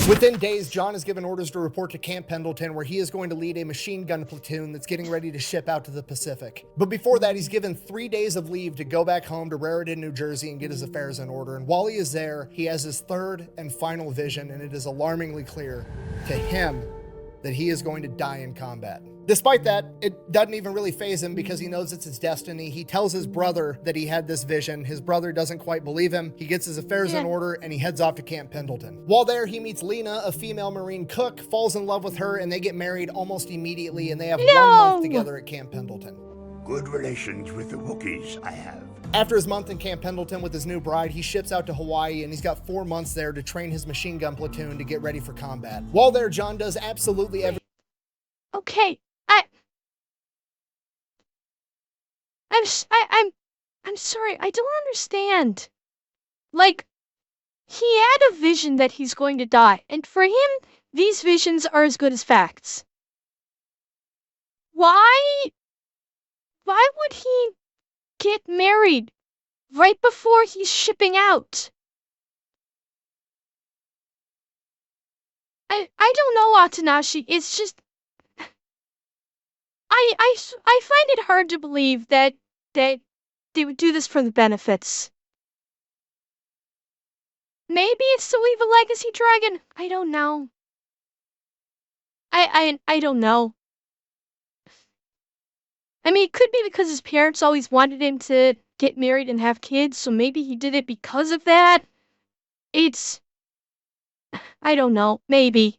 Within days, John is given orders to report to Camp Pendleton, where he is going to lead a machine gun platoon that's getting ready to ship out to the Pacific. But before that, he's given 3 days of leave to go back home to Raritan, New Jersey and get his affairs in order. And while he is there, he has his third and final vision, and it is alarmingly clear to him that he is going to die in combat. Despite that, it doesn't even really faze him because he knows it's his destiny. He tells his brother that he had this vision. His brother doesn't quite believe him. He gets his affairs in order and he heads off to Camp Pendleton. While there, he meets Lena, a female Marine cook, falls in love with her, and they get married almost immediately, and they have 1 month together at Camp Pendleton. Good relations with the Wookiees, I have. After his month in Camp Pendleton with his new bride, he ships out to Hawaii, and he's got 4 months there to train his machine gun platoon to get ready for combat. While there, John does absolutely everything. Okay, I'm sorry, I don't understand. Like, he had a vision that he's going to die, and for him, these visions are as good as facts. Why would he get married right before he's shipping out. I don't know, Atanashi. It's just I find it hard to believe that they would do this for the benefits. Maybe it's to leave a legacy dragon. I don't know. I don't know. I mean, it could be because his parents always wanted him to get married and have kids, so maybe he did it because of that. I don't know. Maybe.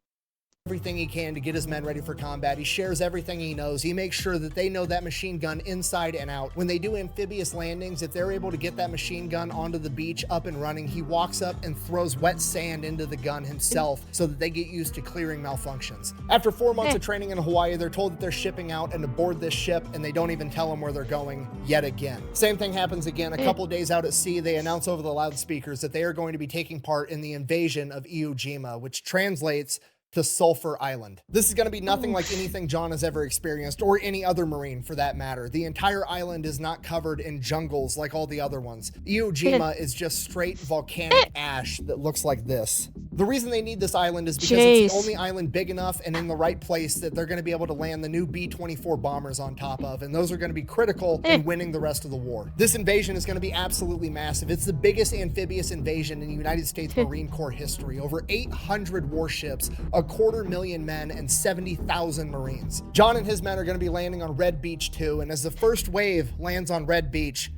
Everything he can to get his men ready for combat. He shares everything he knows. He makes sure that they know that machine gun inside and out. When they do amphibious landings, if they're able to get that machine gun onto the beach up and running, he walks up and throws wet sand into the gun himself so that they get used to clearing malfunctions. After 4 months of training in Hawaii, they're told that they're shipping out and to board this ship, and they don't even tell them where they're going yet again. Same thing happens again. A couple days out at sea, they announce over the loudspeakers that they are going to be taking part in the invasion of Iwo Jima, which translates to Sulphur Island. This is going to be nothing like anything John has ever experienced, or any other Marine for that matter. The entire island is not covered in jungles like all the other ones. Iwo Jima is just straight volcanic ash that looks like this. The reason they need this island is because it's the only island big enough and in the right place that they're going to be able to land the new B-24 bombers on top of, and those are going to be critical in winning the rest of the war. This invasion is going to be absolutely massive. It's the biggest amphibious invasion in United States Marine Corps history. Over 800 warships, 250,000 men, and 70,000 Marines. John and his men are going to be landing on Red Beach too, and as the first wave lands on Red Beach,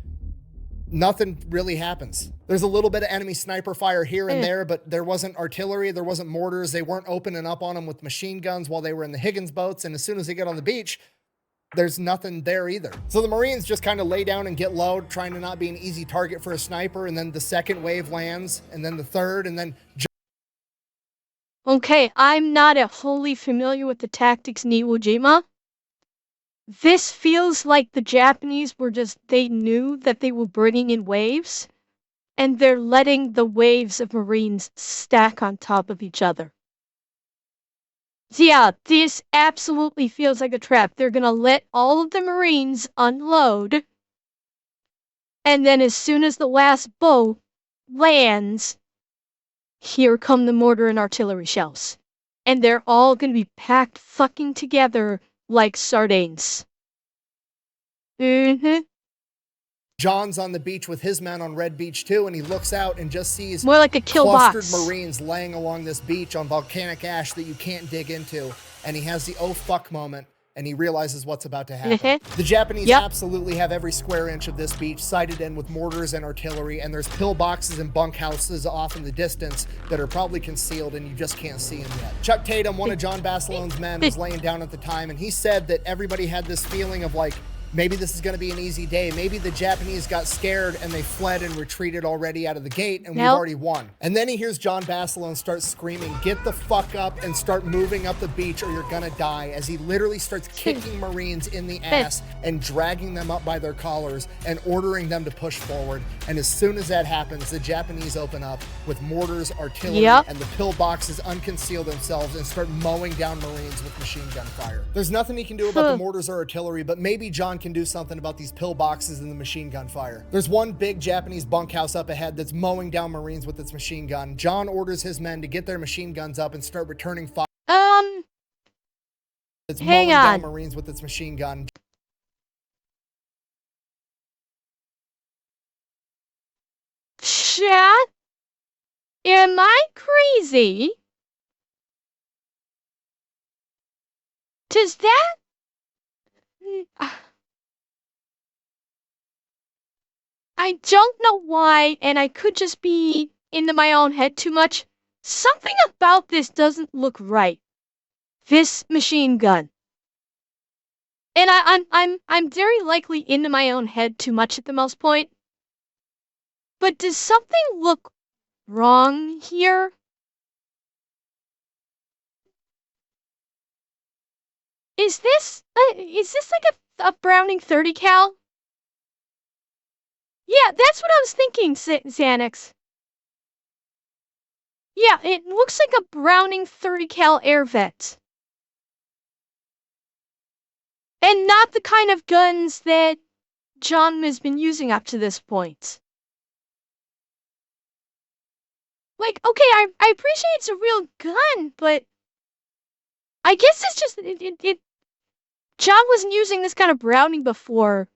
nothing really happens. There's a little bit of enemy sniper fire here and there, but there wasn't artillery, there wasn't mortars, they weren't opening up on them with machine guns while they were in the Higgins boats, and as soon as they get on the beach, there's nothing there either. So the Marines just kind of lay down and get low, trying to not be an easy target for a sniper, and then the second wave lands, and then the third, and then... Okay, I'm not wholly familiar with the tactics in Iwo Jima. This feels like the Japanese were they knew that they were bringing in waves, and they're letting the waves of Marines stack on top of each other. Yeah, this absolutely feels like a trap. They're gonna let all of the Marines unload, and then as soon as the last boat lands, here come the mortar and artillery shells. And they're all gonna be packed fucking together like sardines. John's on the beach with his men on Red Beach too, and he looks out and just sees more like a kill clustered box. Marines laying along this beach on volcanic ash that you can't dig into. And he has the oh fuck moment, and he realizes what's about to happen. The Japanese absolutely have every square inch of this beach sighted in with mortars and artillery, and there's pillboxes and bunkhouses off in the distance that are probably concealed and you just can't see them yet. Chuck Tatum, one of John Bassilone's men, was laying down at the time, and he said that everybody had this feeling of like, maybe this is going to be an easy day. Maybe the Japanese got scared and they fled and retreated already out of the gate, and we've already won. And then he hears John Bassilone start screaming, "Get the fuck up and start moving up the beach or you're gonna die," as he literally starts kicking Marines in the ass and dragging them up by their collars and ordering them to push forward. And as soon as that happens, the Japanese open up with mortars, artillery, and the pillboxes unconceal themselves and start mowing down Marines with machine gun fire. There's nothing he can do about the mortars or artillery, but maybe John can do something about these pillboxes and the machine gun fire. There's one big Japanese bunkhouse up ahead that's mowing down Marines with its machine gun. John orders his men to get their machine guns up and start returning fire. It's mowing down Marines with its machine gun. Chat? Am I crazy? Does that... I don't know why, and I could just be into my own head too much. Something about this doesn't look right. This machine gun. And I'm very likely into my own head too much at the most point. But does something look wrong here? Is this like a Browning 30 cal? Yeah, that's what I was thinking, Xanax. Yeah, it looks like a Browning 30 cal air vet. And not the kind of guns that John has been using up to this point. Like, okay, I appreciate it's a real gun, but I guess it's just John wasn't using this kind of Browning before.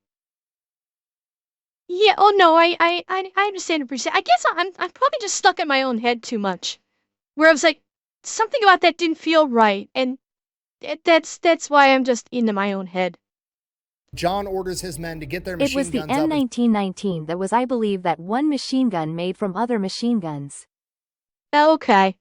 Yeah, oh no, I understand and appreciate. I guess I'm probably just stuck in my own head too much. Where I was like, something about that didn't feel right, and that's why I'm just into my own head. John orders his men to get their machine guns up. It was the M1919 that was, I believe, that one machine gun made from other machine guns. Okay.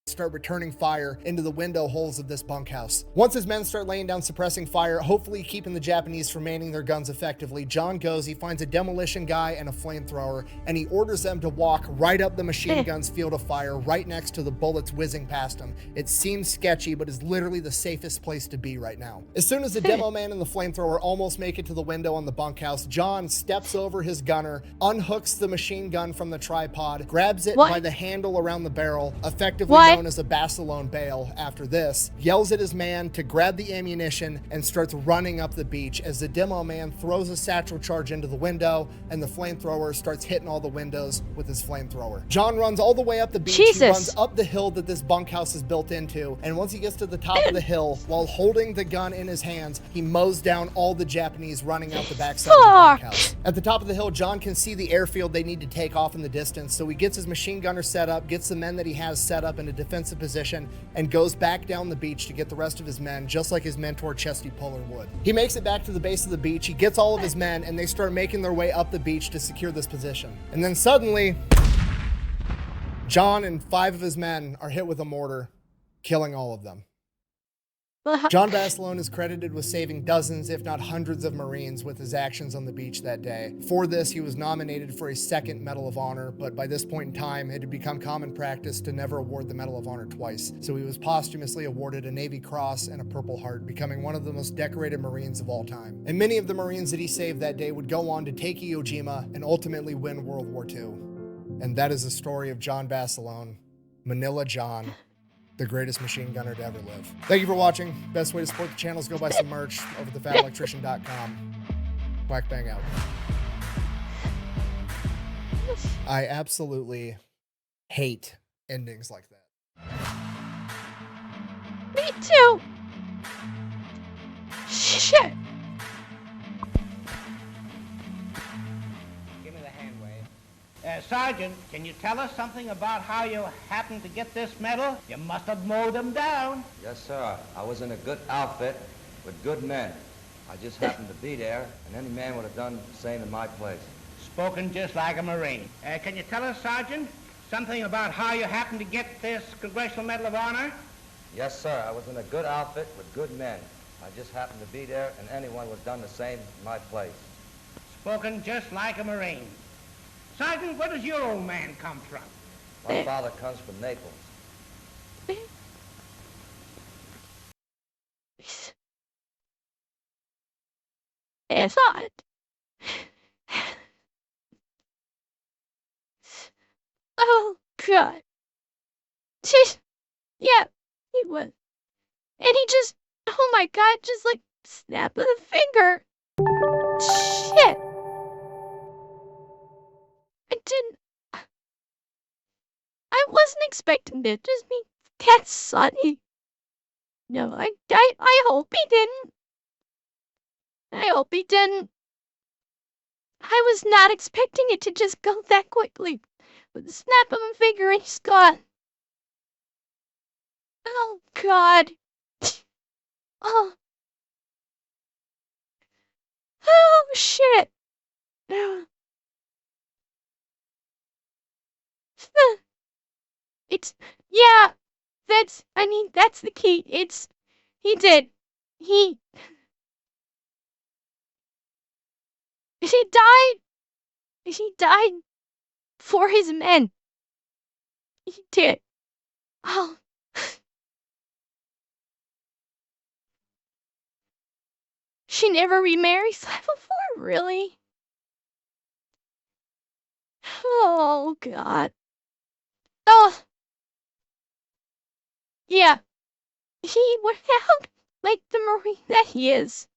Start returning fire into the window holes of this bunkhouse. Once his men start laying down suppressing fire, hopefully keeping the Japanese from manning their guns effectively, John goes, he finds a demolition guy and a flamethrower, and he orders them to walk right up the machine gun's field of fire, right next to the bullets whizzing past him. It seems sketchy, but is literally the safest place to be right now. As soon as the demo man and the flamethrower almost make it to the window on the bunkhouse, John steps over his gunner, unhooks the machine gun from the tripod, grabs it by the handle around the barrel, effectively known as a Basilone bail. After this, yells at his man to grab the ammunition and starts running up the beach as the demo man throws a satchel charge into the window and the flamethrower starts hitting all the windows with his flamethrower. John runs all the way up the beach. He runs up the hill that this bunkhouse is built into, and once he gets to the top of the hill, while holding the gun in his hands, he mows down all the Japanese running out the backside of the bunkhouse. At the top of the hill, John can see the airfield they need to take off in the distance, so he gets his machine gunner set up, gets the men that he has set up in a defensive position, and goes back down the beach to get the rest of his men, just like his mentor Chesty Puller would. He makes it back to the base of the beach, he gets all of his men, and they start making their way up the beach to secure this position. And then suddenly, John and 5 of his men are hit with a mortar, killing all of them. John Basilone is credited with saving dozens, if not hundreds of Marines with his actions on the beach that day. For this, he was nominated for a second Medal of Honor, but by this point in time, it had become common practice to never award the Medal of Honor twice. So he was posthumously awarded a Navy Cross and a Purple Heart, becoming one of the most decorated Marines of all time. And many of the Marines that he saved that day would go on to take Iwo Jima and ultimately win World War II. And that is the story of John Basilone, Manila John, the greatest machine gunner to ever live. Thank you for watching. Best way to support the channel is go buy some merch over at thefatelectrician.com. Whack bang out. I absolutely hate endings like that. Me too. Shit. Give me the hand wave. Sergeant, can you tell us something about how you happened to get this medal? You must have mowed them down. Yes, sir. I was in a good outfit with good men. I just happened to be there, and any man would have done the same in my place. Spoken just like a Marine. Can you tell us, Sergeant, something about how you happened to get this Congressional Medal of Honor? Yes, sir. I was in a good outfit with good men. I just happened to be there, and anyone would have done the same in my place. Spoken just like a Marine. Sergeant, where does your old man come from? My father comes from Naples. I thought. Oh, God. Jeez. Yeah, he was. And he just, oh my God, just like snap of the finger. Shit. I wasn't expecting it. Just me, that's Sonny. No, I hope he didn't. I hope he didn't. I was not expecting it to just go that quickly. With the snap of a finger, and he's gone. Oh, God. Oh. Oh, shit. It's, yeah, that's the key. He died for his men. He did. Oh. She never remarried before, really? Oh, God. Oh. Yeah. He went out like the Marine that he is.